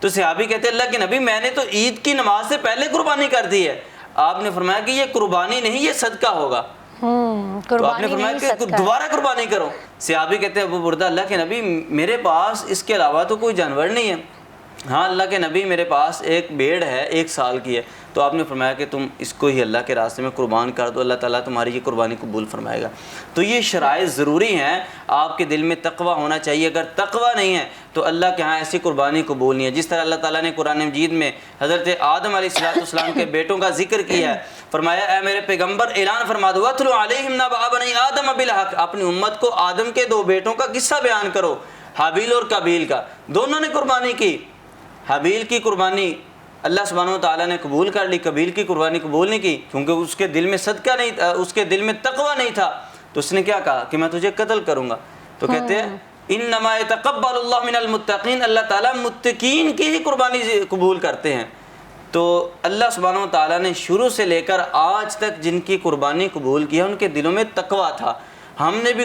تو صحابی کہتے ہیں اللہ کے نبی میں نے تو عید کی نماز سے پہلے قربانی کر دی ہے. آپ نے فرمایا کہ یہ قربانی نہیں یہ صدقہ ہوگا. تو آپ نے فرمایا کہ دوبارہ قربانی کرو. صحابی کہتے ہیں ابو بردہ اللہ کے نبی میرے پاس اس کے علاوہ تو کوئی جانور نہیں ہے. ہاں اللہ کے نبی میرے پاس ایک بھیڑ ہے 1 سال کی ہے. تو آپ نے فرمایا کہ تم اس کو ہی اللہ کے راستے میں قربان کر دو, اللہ تعالیٰ تمہاری یہ قربانی قبول فرمائے گا. تو یہ شرائط ضروری ہیں. آپ کے دل میں تقوی ہونا چاہیے. اگر تقوی نہیں ہے تو اللہ کے ہاں ایسی قربانی قبول نہیں ہے. جس طرح اللہ تعالیٰ نے قرآن مجید میں حضرت آدم علیہ السلام کے بیٹوں کا ذکر کیا ہے, فرمایا اے میرے پیغمبر اعلان فرما دو وَاتْلُ عَلَيْهِمْ نَبَأَ بَنِي آدَمَ بِالْحَقِّ, اپنی امت کو آدم کے 2 بیٹوں کا قصہ بیان کرو, حابیل اور قابیل کا. دونوں نے قربانی کی. حابیل کی قربانی اللہ سبحانہ و تعالیٰ نے قبول کر لی, قابیل کی قربانی قبول نہیں کی کیونکہ اس کے دل میں صدقہ نہیں تھا, اس کے دل میں تقوی نہیں تھا. تو اس نے کیا کہا کہ میں تجھے قتل کروں گا. تو کہتے ہیں انما یتقبل اللہ من المتقین, اللہ تعالیٰ متقین کی ہی قربانی قبول کرتے ہیں. تو اللہ سبحانہ و تعالیٰ نے شروع سے لے کر آج تک جن کی قربانی قبول کی ہے ان کے دلوں میں تقوی تھا. ہم نے بھی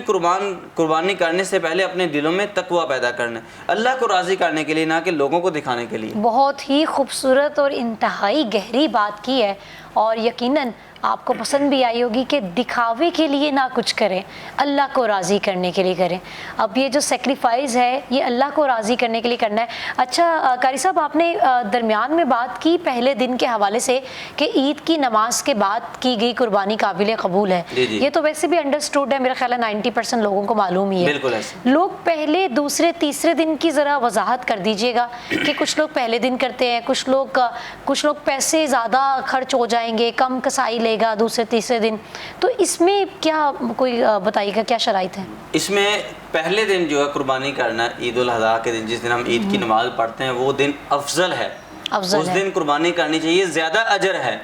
قربانی کرنے سے پہلے اپنے دلوں میں تقوی پیدا کرنا ہے, اللہ کو راضی کرنے کے لیے, نہ کہ لوگوں کو دکھانے کے لیے. بہت ہی خوبصورت اور انتہائی گہری بات کی ہے, اور یقیناً آپ کو پسند بھی آئی ہوگی کہ دکھاوے کے لیے نہ کچھ کریں, اللہ کو راضی کرنے کے لیے کریں. اب یہ جو سیکریفائز ہے یہ اللہ کو راضی کرنے کے لیے کرنا ہے. اچھا قاری صاحب, آپ نے درمیان میں بات کی پہلے دن کے حوالے سے کہ عید کی نماز کے بعد کی گئی قربانی قابل قبول ہے. یہ تو ویسے بھی انڈرسٹوڈ ہے, میرا خیال ہے 90% لوگوں کو معلوم ہی ہے. بالکل ایسے لوگ پہلے دوسرے تیسرے دن کی ذرا وضاحت کر دیجیے گا کہ کچھ لوگ پہلے دن کرتے ہیں, کچھ لوگ پیسے زیادہ خرچ ہو جائیں گے, کم کسائی لے گا دوسرے تیسرے دن. تو اس میں کیا کوئی بتائیے گا کیا شرائط ہیں؟ اس میں پہلے دن جو ہے قربانی کرنا, عید الاضحیٰ کے دن جس دن ہم عید کی نماز پڑھتے ہیں وہ دن افضل ہے. اس دن قربانی کرنی چاہیے, زیادہ اجر ہے.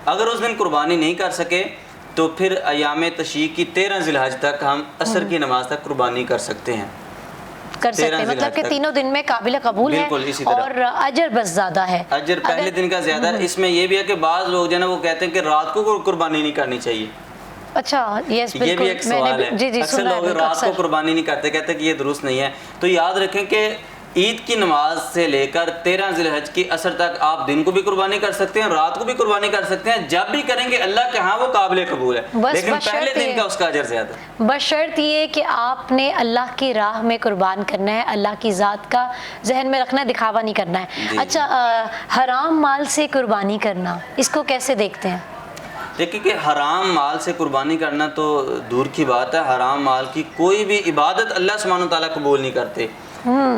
اگر اس دن قربانی نہیں کر سکے تو پھر ایام تشریق کی 13 ذی الحج تک ہم عصر کی نماز تک قربانی کر سکتے ہیں. کر سکتے ہیں مطلب کہ تینوں دن میں قابل قبول ہے اور اجر بس زیادہ ہے. اجر پہلے دن کا زیادہ ہے. اس میں یہ بھی ہے کہ بعض لوگ جو ہے نا وہ کہتے ہیں کہ رات کو قربانی نہیں کرنی چاہیے. اچھا یس بالکل, یہ بھی ایک سوال ہے. اکثر لوگ رات کو قربانی نہیں کرتے, کہتے ہیں کہ یہ درست نہیں ہے. تو یاد رکھیں کہ عید کی نماز سے لے کر 13 ذی الحج کی عصر تک آپ دن کو بھی قربانی کر سکتے ہیں, رات کو بھی قربانی کر سکتے ہیں. جب بھی کریں گے اللہ کے ہاں وہ قابل قبول ہے, لیکن پہلے دن کا اس کا اجر زیادہ ہے. بشرط یہ کہ آپ نے اللہ کی راہ میں قربان کرنا ہے, اللہ کی ذات کا ذہن میں رکھنا ہے, دکھاوا نہیں کرنا ہے. اچھا حرام مال سے قربانی کرنا, اس کو کیسے دیکھتے ہیں؟ دیکھیں کہ حرام مال سے قربانی کرنا تو دور کی بات ہے. حرام مال کی کوئی بھی عبادت اللہ سبحانہ وتعالیٰ قبول نہیں کرتے.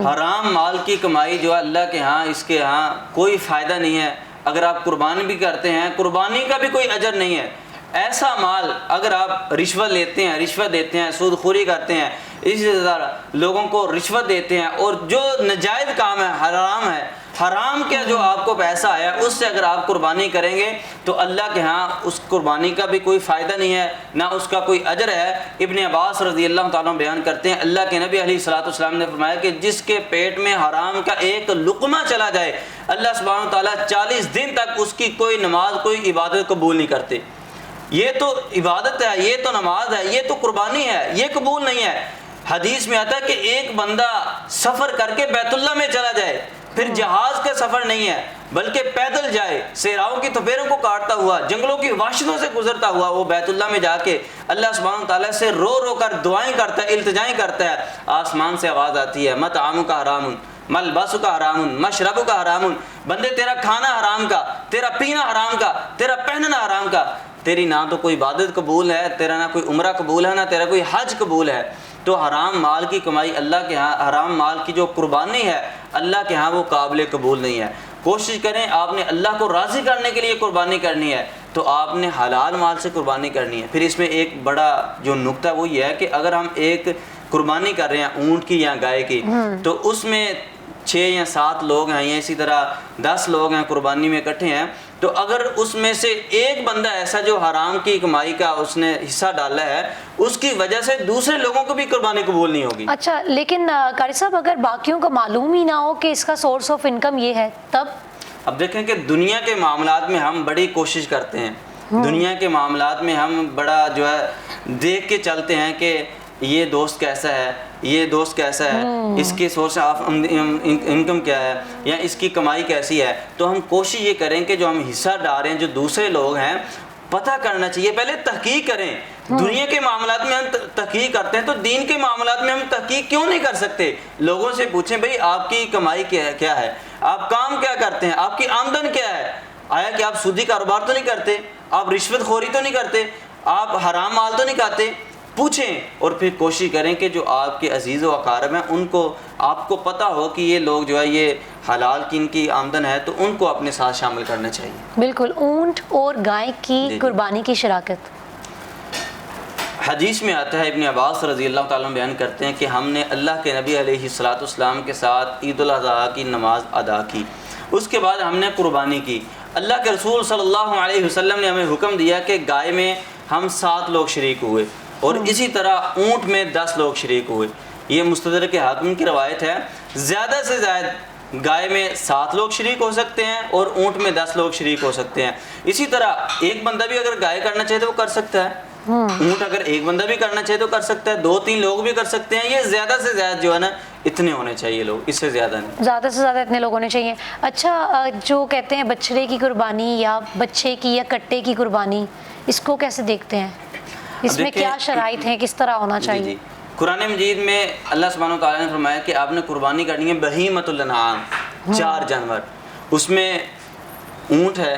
حرام مال کی کمائی جو ہے اللہ کے ہاں, اس کے ہاں کوئی فائدہ نہیں ہے. اگر آپ قربانی بھی کرتے ہیں قربانی کا بھی کوئی اجر نہیں ہے. ایسا مال اگر آپ رشوت لیتے ہیں, رشوت دیتے ہیں, سود خوری کرتے ہیں, اسی طرح لوگوں کو رشوت دیتے ہیں, اور جو ناجائز کام ہے حرام ہے, حرام کیا جو آپ کو پیسہ آیا اس سے اگر آپ قربانی کریں گے تو اللہ کے ہاں اس قربانی کا بھی کوئی فائدہ نہیں ہے, نہ اس کا کوئی اجر ہے. ابن عباس رضی اللہ تعالیٰ بیان کرتے ہیں اللہ کے نبی علیہ الصلوۃ والسلام نے فرمایا کہ جس کے پیٹ میں حرام کا ایک لقمہ چلا جائے اللہ سبحانہ تعالیٰ 40 دن تک اس کی کوئی نماز کوئی عبادت قبول نہیں کرتے. یہ تو عبادت ہے, یہ تو نماز ہے, یہ تو قربانی ہے, یہ قبول نہیں ہے. حدیث میں آتا ہے کہ ایک بندہ سفر کر کے بیت اللہ میں چلا جائے, پھر جہاز کا سفر نہیں ہے بلکہ پیدل جائے, صحراؤں کی تپیروں کو کاٹتا ہوا, جنگلوں کی وحشتوں سے گزرتا ہوا, وہ بیت اللہ میں جا کے اللہ سبحانہ تعالیٰ سے رو رو کر دعائیں کرتا ہے, التجائیں کرتا ہے. آسمان سے آواز آتی ہے مطعمک حرام ملبسک حرام مشربک حرام, بندے تیرا کھانا حرام کا, تیرا پینا حرام کا, تیرا پہننا حرام کا, تیری نہ تو کوئی عبادت قبول ہے, تیرا نہ کوئی عمرہ قبول ہے, نہ تیرا کوئی حج قبول ہے. تو حرام مال کی کمائی اللہ کے ہاں, حرام مال کی جو قربانی ہے اللہ کے ہاں وہ قابل قبول نہیں ہے. کوشش کریں آپ نے اللہ کو راضی کرنے کے لیے قربانی کرنی ہے تو آپ نے حلال مال سے قربانی کرنی ہے. پھر اس میں ایک بڑا جو نقطہ وہ یہ ہے کہ اگر ہم ایک قربانی کر رہے ہیں اونٹ کی یا گائے کی, تو اس میں 6 یا 7 لوگ ہیں یا اسی طرح 10 لوگ ہیں قربانی میں اکٹھے ہیں, تو اگر اس میں سے ایک بندہ ایسا جو حرام کی کمائی کا اس نے حصہ ڈالا ہے, اس کی وجہ سے دوسرے لوگوں کو بھی قربانی قبول نہیں ہوگی. اچھا لیکن قاری صاحب اگر باقیوں کو معلوم ہی نہ ہو کہ اس کا سورس آف انکم یہ ہے تب؟ اب دیکھیں کہ دنیا کے معاملات میں ہم بڑی کوشش کرتے ہیں, دنیا کے معاملات میں ہم بڑا جو ہے دیکھ کے چلتے ہیں کہ یہ دوست کیسا ہے، یہ دوست کیسا ہے، اس کی سورس آف انکم کیا ہے، یا اس کی کمائی کیسی ہے، تو ہم کوشش یہ کریں کہ جو ہم حصہ ڈال رہے ہیں جو دوسرے لوگ ہیں پتہ کرنا چاہیے، پہلے تحقیق کریں۔ دنیا کے معاملات میں ہم تحقیق کرتے ہیں تو دین کے معاملات میں ہم تحقیق کیوں نہیں کر سکتے؟ لوگوں سے پوچھیں بھئی آپ کی کمائی کیا ہے، آپ کام کیا کرتے ہیں، آپ کی آمدن کیا ہے، آیا کہ آپ سودی کاروبار تو نہیں کرتے، آپ رشوت خوری تو نہیں کرتے، آپ حرام مال تو نہیں کھاتے؟ پوچھیں اور پھر کوشش کریں کہ جو آپ کے عزیز و اقارب ہیں ان کو آپ کو پتہ ہو کہ یہ لوگ جو ہے یہ حلال کی ان کی آمدن ہے تو ان کو اپنے ساتھ شامل کرنا چاہیے۔ بالکل۔ اونٹ اور گائے کی قربانی کی شراکت، حدیث میں آتا ہے، ابن عباس رضی اللہ تعالیٰ عنہ بیان کرتے ہیں کہ ہم نے اللہ کے نبی علیہ السلام کے ساتھ عید الاضحیٰ کی نماز ادا کی، اس کے بعد ہم نے قربانی کی۔ اللہ کے رسول صلی اللہ علیہ وسلم نے ہمیں حکم دیا کہ گائے میں ہم 7 لوگ شریک ہوئے اور اسی طرح اونٹ میں 10 لوگ شریک ہوئے۔ یہ مستدرک حاکم کی روایت ہے۔ زیادہ سے زیادہ گائے میں 7 لوگ شریک ہو سکتے ہیں اور اونٹ میں 10 لوگ شریک ہو سکتے ہیں۔ اسی طرح ایک بندہ بھی اگر گائے کرنا چاہے تو وہ کر سکتا ہے، اونٹ اگر ایک بندہ بھی کرنا چاہے تو کر سکتا ہے، 2-3 لوگ بھی کر سکتے ہیں۔ یہ زیادہ سے زیادہ جو ہے نا اتنے ہونے چاہیے لوگ، اس سے زیادہ نہیں، زیادہ سے زیادہ اتنے لوگ ہونے چاہیے۔ اچھا، جو کہتے ہیں بچڑے کی قربانی یا بچے کی یا کٹے کی قربانی، اس کو کیسے دیکھتے ہیں؟ اس میں کیا شرائط ہیں، کس طرح ہونا چاہیے؟ جی قرآن مجید میں اللہ سبحانہ وتعالیٰ نے فرمایا کہ آپ نے قربانی کرنی ہے بہیمۃ الانعام، 4 جانور، اس میں اونٹ ہے،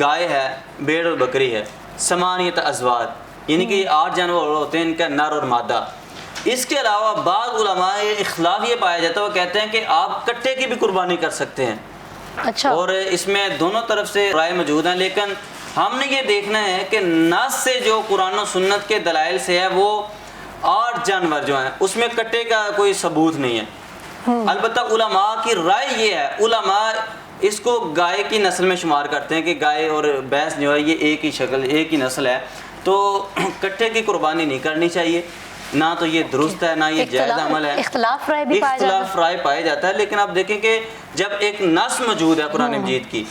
گائے ہے، بھیڑ اور بکری ہے، 8 ازواج، یعنی کہ یہ 8 جانور ہوتے ہیں، ان کا نر اور مادہ۔ اس کے علاوہ بعض علماء اختلاف یہ پایا جاتا ہے، وہ کہتے ہیں کہ آپ کٹے کی بھی قربانی کر سکتے ہیں۔ اچھا، اور اس میں دونوں طرف سے رائے موجود ہیں، لیکن ہم نے یہ دیکھنا ہے کہ نص سے جو قرآن و سنت کے دلائل سے ہے وہ 8 جانور جو ہیں اس میں کٹے کا کوئی ثبوت نہیں ہے۔ البتہ علماء کی رائے یہ ہے، علماء اس کو گائے کی نسل میں شمار کرتے ہیں کہ گائے اور بھینس جو ہے یہ ایک ہی شکل، ایک ہی نسل ہے، تو کٹے کی قربانی نہیں کرنی چاہیے، نہ تو یہ درست ہے، نہ یہ جائز عمل ہے۔ اختلاف رائے بھی پایا جاتا ہے، لیکن آپ دیکھیں کہ جب ایک نص موجود ہے قرآن مجید کی،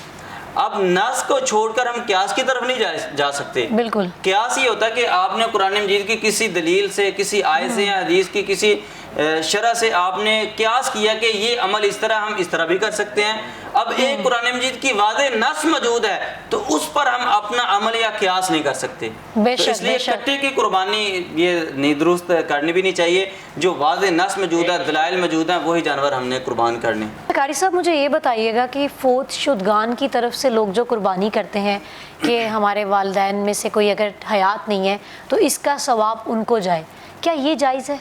اب نص کو چھوڑ کر ہم قیاس کی طرف نہیں جا سکتے۔ بالکل، قیاس یہ ہوتا ہے کہ آپ نے قرآن مجید کی کسی دلیل سے، کسی آیت سے یا حدیث کی کسی شرح سے آپ نے قیاس کیا کہ یہ عمل اس طرح، ہم اس طرح بھی کر سکتے ہیں۔ اب ایک قرآن مجید کی واضح نص موجود ہے تو اس پر ہم اپنا عمل یا قیاس نہیں کر سکتے، تو اس لیے کٹے کی قربانی یہ نہیں درست کرنی بھی نہیں چاہیے۔ جو واضح نص موجود ہے، دلائل موجود ہیں، وہی جانور ہم نے قربان کرنے۔ قاری صاحب مجھے یہ بتائیے گا کہ فوت شدگان کی طرف سے لوگ جو قربانی کرتے ہیں کہ ہمارے والدین میں سے کوئی اگر حیات نہیں ہے تو اس کا ثواب ان کو جائے، کیا یہ جائز ہے؟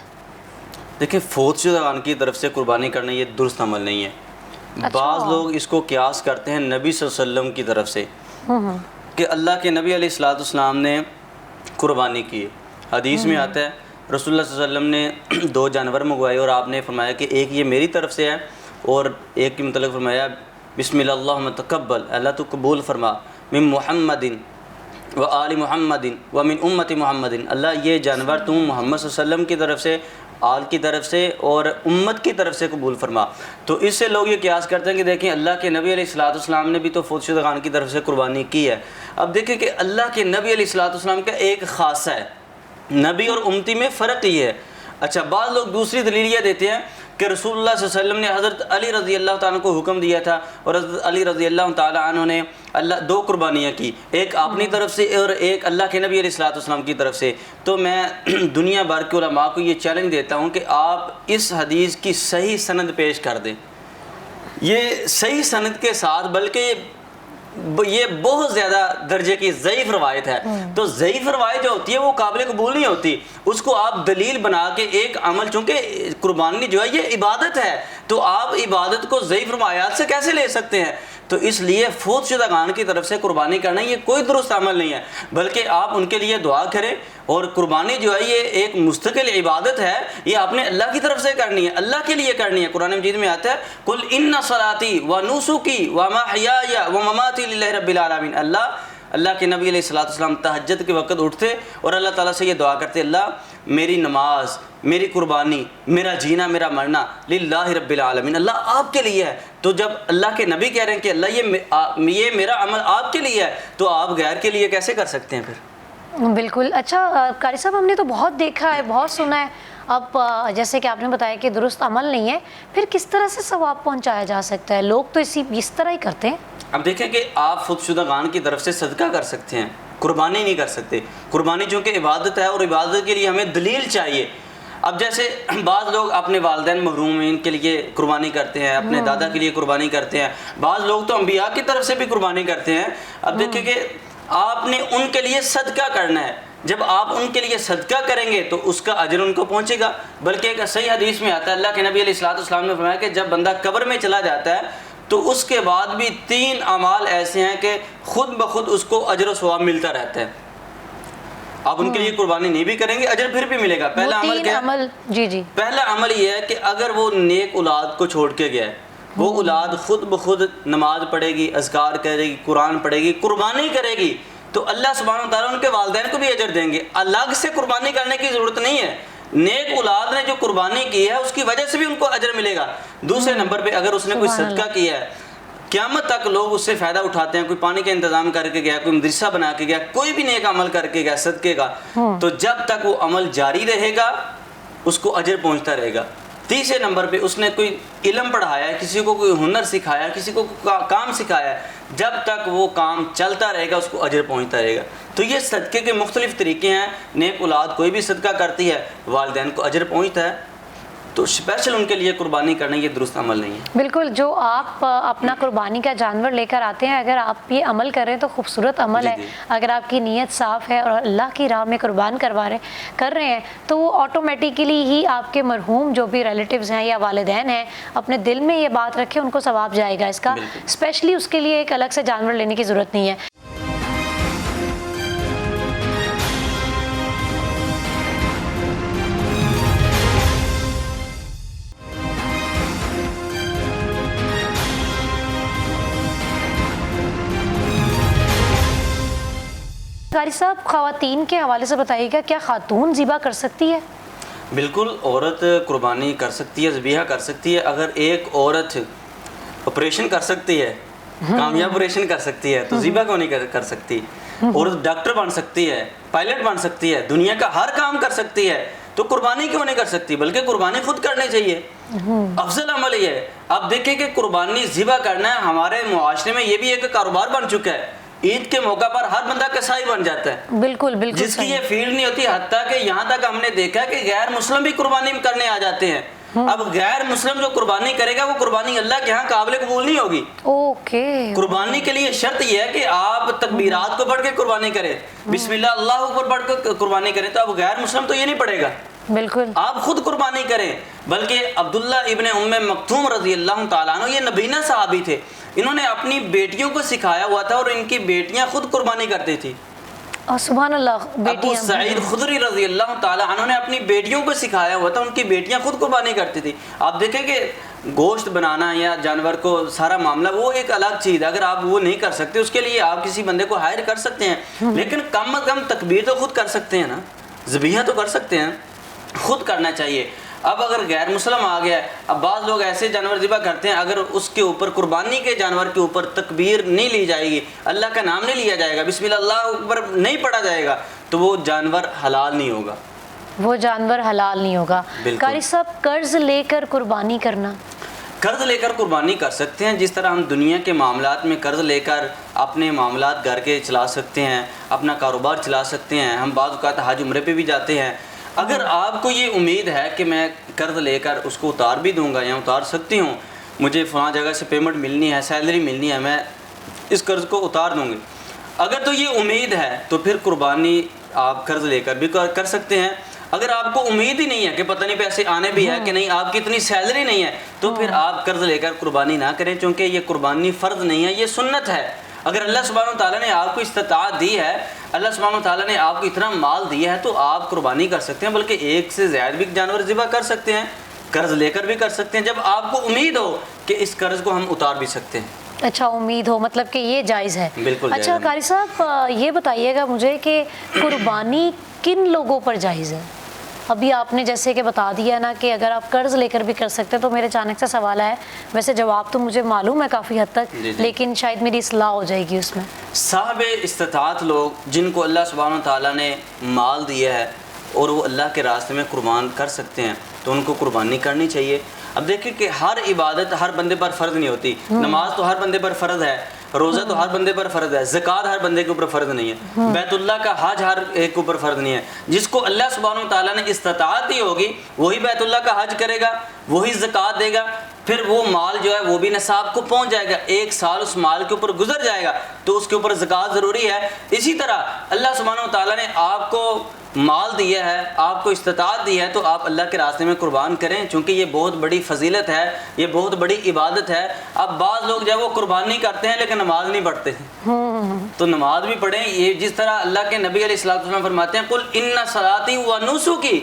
دیکھیں، فوت شدگان کی طرف سے قربانی کرنا یہ درست عمل نہیں ہے۔ بعض لوگ اس کو قیاس کرتے ہیں نبی صلی اللہ علیہ وسلم کی طرف سے کہ اللہ کے نبی علیہ السلام نے قربانی کی۔ حدیث میں آتا ہے رسول اللہ صلی اللہ علیہ وسلم نے 2 جانور منگوائے اور آپ نے فرمایا کہ ایک یہ میری طرف سے ہے اور ایک کے متعلق فرمایا بسم اللہ اللہم تقبل، اللہ تو قبول فرما، من محمد و آل محمد و من امت محمد، اللہ یہ جانور تم محمد صلی اللہ علیہ وسلم کی طرف سے، آل کی طرف سے اور امت کی طرف سے قبول فرما۔ تو اس سے لوگ یہ قیاس کرتے ہیں کہ دیکھیں اللہ کے نبی علیہ السلام نے بھی تو فوت شدگان کی طرف سے قربانی کی ہے۔ اب دیکھیں کہ اللہ کے نبی علیہ السلام کا ایک خاصہ ہے، نبی اور امتی میں فرق یہ ہے۔ اچھا، بعض لوگ دوسری دلیل یہ دیتے ہیں کہ رسول اللہ صلی اللہ علیہ وسلم نے حضرت علی رضی اللہ تعالیٰ عنہ کو حکم دیا تھا اور حضرت علی رضی اللہ تعالیٰ عنہ نے 2 قربانیاں کی، ایک اپنی طرف سے اور ایک اللہ کے نبی علیہ السلام کی طرف سے۔ تو میں دنیا بھر کے علماء کو یہ چیلنج دیتا ہوں کہ آپ اس حدیث کی صحیح سند پیش کر دیں، یہ صحیح سند کے ساتھ، بلکہ یہ بہت زیادہ درجے کی ضعیف روایت ہے۔ تو ضعیف روایت جو ہوتی ہے وہ قابل قبول نہیں ہوتی، اس کو آپ دلیل بنا کے ایک عمل، چونکہ قربانی جو ہے یہ عبادت ہے، تو آپ عبادت کو ضعیف روایات سے کیسے لے سکتے ہیں؟ تو اس لیے فوت شدگان کی طرف سے قربانی کرنا یہ کوئی درست عمل نہیں ہے، بلکہ آپ ان کے لیے دعا کریں، اور قربانی جو ہے یہ ایک مستقل عبادت ہے، یہ آپ نے اللہ کی طرف سے کرنی ہے، اللہ کے لیے کرنی ہے۔ قرآن مجید میں آتا ہے قل ان صلاتی و نسکی و محیای و مماتی للہ رب العالمین، اللہ کے نبی علیہ السلام تہجد کے وقت اٹھتے اور اللہ تعالیٰ سے یہ دعا کرتے، اللہ میری نماز، میری قربانی، میرا جینا، میرا مرنا للہ رب العالمین، اللہ آپ کے لیے ہے۔ تو جب اللہ کے نبی کہہ رہے ہیں کہ اللہ یہ میرا عمل آپ کے لیے ہے، تو آپ غیر کے لیے کیسے کر سکتے ہیں پھر؟ بالکل. اچھا قاری صاحب، ہم نے تو بہت دیکھا ہے، بہت سنا ہے. اب جیسے کہ آپ نے بتایا کہ درست عمل نہیں ہے، پھر کس طرح سے ثواب پہنچایا جا سکتا ہے؟ لوگ تو اس طرح ہی کرتے ہیں. اب دیکھیں کہ آپ خود شدگان کی طرف سے صدقہ کر سکتے ہیں، قربانی نہیں کر سکتے. قربانی چونکہ عبادت ہے اور عبادت کے لیے ہمیں دلیل چاہیے. اب جیسے بعض لوگ اپنے والدین محروم ہیں ان کے لیے قربانی کرتے ہیں، اپنے دادا کے لیے قربانی کرتے ہیں، بعض لوگ تو انبیاء کی طرف سے بھی قربانی کرتے ہیں. اب دیکھیں کہ آپ نے ان کے لیے صدقہ کرنا ہے. جب آپ ان کے لیے صدقہ کریں گے تو اس کا اجر ان کو پہنچے گا. بلکہ ایک صحیح حدیث میں آتا ہے، اللہ کے نبی علیہ الصلوۃ والسلام نے فرمایا کہ جب بندہ قبر میں چلا جاتا ہے تو اس کے بعد بھی 3 اعمال ایسے ہیں کہ خود بخود اس کو اجر و ثواب ملتا رہتا ہے. آپ ان کے لیے قربانی نہیں بھی کریں گے، اجر پھر بھی ملے گا. پہلا عمل کیا ہے؟ جی پہلا عمل یہ ہے کہ اگر وہ نیک اولاد کو چھوڑ کے گیا ہے، وہ اولاد خود بخود نماز پڑھے گی، اذکار کرے گی، قرآن پڑھے گی، قربانی کرے گی، تو اللہ سبحانہ و تعالیٰ ان کے والدین کو بھی اجر دیں گے. الگ سے قربانی کرنے کی ضرورت نہیں ہے. نیک اولاد نے جو قربانی کی ہے اس کی وجہ سے بھی ان کو اجر ملے گا. دوسرے نمبر پہ اگر اس نے کوئی صدقہ کیا ہے، قیامت تک لوگ اس سے فائدہ اٹھاتے ہیں. کوئی پانی کا انتظام کر کے گیا، کوئی مدرسہ بنا کے گیا، کوئی بھی نیک عمل کر کے گیا صدقے کا، تو جب تک وہ عمل جاری رہے گا اس کو اجر پہنچتا رہے گا. تیسرے نمبر پہ اس نے کوئی علم پڑھایا ہے، کسی کو کوئی ہنر سکھایا، کسی کو کام سکھایا ہے، جب تک وہ کام چلتا رہے گا اس کو اجر پہنچتا رہے گا. تو یہ صدقے کے مختلف طریقے ہیں. نیک اولاد کوئی بھی صدقہ کرتی ہے، والدین کو اجر پہنچتا ہے. تو اسپیشل ان کے لیے قربانی کرنا یہ درست عمل نہیں ہے. بالکل. جو آپ اپنا قربانی کا جانور لے کر آتے ہیں، اگر آپ یہ عمل کر رہے ہیں تو خوبصورت عمل ہے. اگر آپ کی نیت صاف ہے اور اللہ کی راہ میں قربان کر رہے ہیں تو وہ آٹومیٹیکلی ہی آپ کے مرحوم جو بھی ریلیٹیوز ہیں یا والدین ہیں اپنے دل میں یہ بات رکھے، ان کو ثواب جائے گا اس کا. اسپیشلی اس کے لیے ایک الگ سے جانور لینے کی ضرورت نہیں ہے. قاری صاحب، خواتین کے حوالے سے بتائیے گا، کیا خاتون ذبح کر سکتی ہے؟ بالکل، عورت قربانی کر سکتی ہے، ذبیحہ کر سکتی ہے. اگر ایک عورت آپریشن کر سکتی ہے، کامیاب آپریشن کر سکتی ہے، تو ذبح کیوں نہیں کر سکتی؟ عورت ڈاکٹر بن سکتی ہے، پائلٹ بن سکتی ہے، دنیا کا ہر کام کر سکتی ہے، تو قربانی کیوں نہیں کر سکتی؟ بلکہ قربانی خود کرنی چاہیے. افضل عمل یہ ہے. اب دیکھیں کہ قربانی ذبح کرنا ہے ہمارے معاشرے میں یہ بھی ایک کاروبار بن چکا ہے. عید کے موقع پر ہر بندہ کسائی بن جاتا ہے. بالکل بالکل. جس کی یہ فیلڈ نہیں ہوتی، حتیٰ کہ یہاں تک ہم نے دیکھا کہ غیر مسلم بھی قربانی کرنے آ جاتے ہیں. اب غیر مسلم جو قربانی کرے گا وہ قربانی اللہ کے ہاں قابل قبول نہیں ہوگی. اوکے. قربانی کے لیے شرط یہ ہے کہ آپ تکبیرات کو پڑھ کے قربانی کریں، بسم اللہ اللہ اکبر پڑھ کے قربانی کریں. تو اب غیر مسلم تو یہ نہیں پڑھے گا، بالکل آپ خود قربانی کریں. بلکہ عبداللہ ابن ام مکتوم رضی اللہ تعالیٰ عنہ یہ نبینہ صحابی تھے. انہوں نے اپنی بیٹیوں کو سکھایا ہوا تھا اور ان کی بیٹیاں خود قربانی کرتی تھی. سبحان اللہ. ابو سعید خدری رضی اللہ تعالیٰ عنہ نے اپنی بیٹیوں کو سکھایا ہوا تھا، ان کی بیٹیاں خود قربانی کرتی تھی. آپ دیکھیں کہ گوشت بنانا یا جانور کو سارا معاملہ وہ ایک الگ چیز ہے. اگر آپ وہ نہیں کر سکتے اس کے لیے آپ کسی بندے کو ہائر کر سکتے ہیں، لیکن کم از کم تکبیر تو خود کر سکتے ہیں نا، ذبیحہ تو کر سکتے ہیں، خود کرنا چاہیے. اب اگر غیر مسلم آ گیا ہے، اب بعض لوگ ایسے جانور ذبح کرتے ہیں اگر اس کے اوپر قربانی کے جانور کے اوپر تکبیر نہیں لی جائے گی، اللہ کا نام نہیں لیا جائے گا، بسم اللہ اکبر نہیں پڑھا جائے گا، تو وہ جانور حلال نہیں ہوگا. وہ جانور حلال نہیں ہوگا. قاری صاحب، قرض لے کر قربانی کرنا؟ قرض لے کر قربانی کر سکتے ہیں. جس طرح ہم دنیا کے معاملات میں قرض لے کر اپنے معاملات گھر کے چلا سکتے ہیں، اپنا کاروبار چلا سکتے ہیں. ہم بعض اوقات حج عمرے پہ بھی جاتے ہیں. اگر آپ کو یہ امید ہے کہ میں قرض لے کر اس کو اتار بھی دوں گا یا اتار سکتی ہوں، مجھے فلاں جگہ سے پیمنٹ ملنی ہے، سیلری ملنی ہے، میں اس قرض کو اتار دوں گی، اگر تو یہ امید ہے تو پھر قربانی آپ قرض لے کر بھی کر سکتے ہیں. اگر آپ کو امید ہی نہیں ہے کہ پتہ نہیں پیسے آنے بھی ہے کہ نہیں، آپ کی اتنی سیلری نہیں ہے، تو پھر آپ قرض لے کر قربانی نہ کریں، چونکہ یہ قربانی فرض نہیں ہے، یہ سنت ہے. اگر اللہ سبحانہ و تعالیٰ نے آپ کو استطاعت دی ہے، اللہ سبحانہ و تعالیٰ نے آپ کو اتنا مال دیا ہے، تو آپ قربانی کر سکتے ہیں، بلکہ ایک سے زیادہ بھی جانور ذبح کر سکتے ہیں، قرض لے کر بھی کر سکتے ہیں، جب آپ کو امید ہو کہ اس قرض کو ہم اتار بھی سکتے ہیں. اچھا، امید ہو، مطلب کہ یہ جائز ہے. بالکل. اچھا قاری صاحب، یہ بتائیے گا مجھے کہ قربانی کن لوگوں پر جائز ہے؟ ابھی آپ نے جیسے کہ بتا دیا نا کہ اگر آپ قرض لے کر بھی کر سکتے ہیں، تو میرے اچانک سے سوال ہے، ویسے جواب تو مجھے معلوم ہے کافی حد تک، لیکن شاید میری اصلاح ہو جائے گی اس میں۔ صاحب استطاعت لوگ جن کو اللہ سبحانہ تعالیٰ نے مال دیا ہے اور وہ اللہ کے راستے میں قربان کر سکتے ہیں تو ان کو قربانی کرنی چاہیے۔ اب دیکھیں کہ ہر عبادت ہر بندے پر فرض نہیں ہوتی، نماز تو ہر بندے پر فرض ہے، روزہ تو ہر بندے پر فرض ہے، زکوٰۃ ہر بندے کے اوپر فرض نہیں ہے، بیت اللہ کا حج ہر ایک کے اوپر فرض نہیں ہے۔ جس کو اللہ سبحانہ تعالیٰ نے استطاعت دی ہوگی وہی بیت اللہ کا حج کرے گا، وہی زکوٰۃ دے گا، پھر وہ مال جو ہے وہ بھی نصاب کو پہنچ جائے گا، 1 سال اس مال کے اوپر گزر جائے گا تو اس کے اوپر زکوٰۃ ضروری ہے۔ اسی طرح اللہ سبحانہ تعالیٰ نے آپ کو مال دیا ہے، آپ کو استطاعت دی ہے، تو آپ اللہ کے راستے میں قربان کریں، چونکہ یہ بہت بڑی فضیلت ہے، یہ بہت بڑی عبادت ہے۔ اب بعض لوگ جو ہے وہ قربانی کرتے ہیں لیکن نماز نہیں پڑھتے، تو نماز بھی پڑھیں۔ یہ جس طرح اللہ کے نبی علیہ الصلوۃ والسلام فرماتے ہیں قل ان صلاتی و نسکی،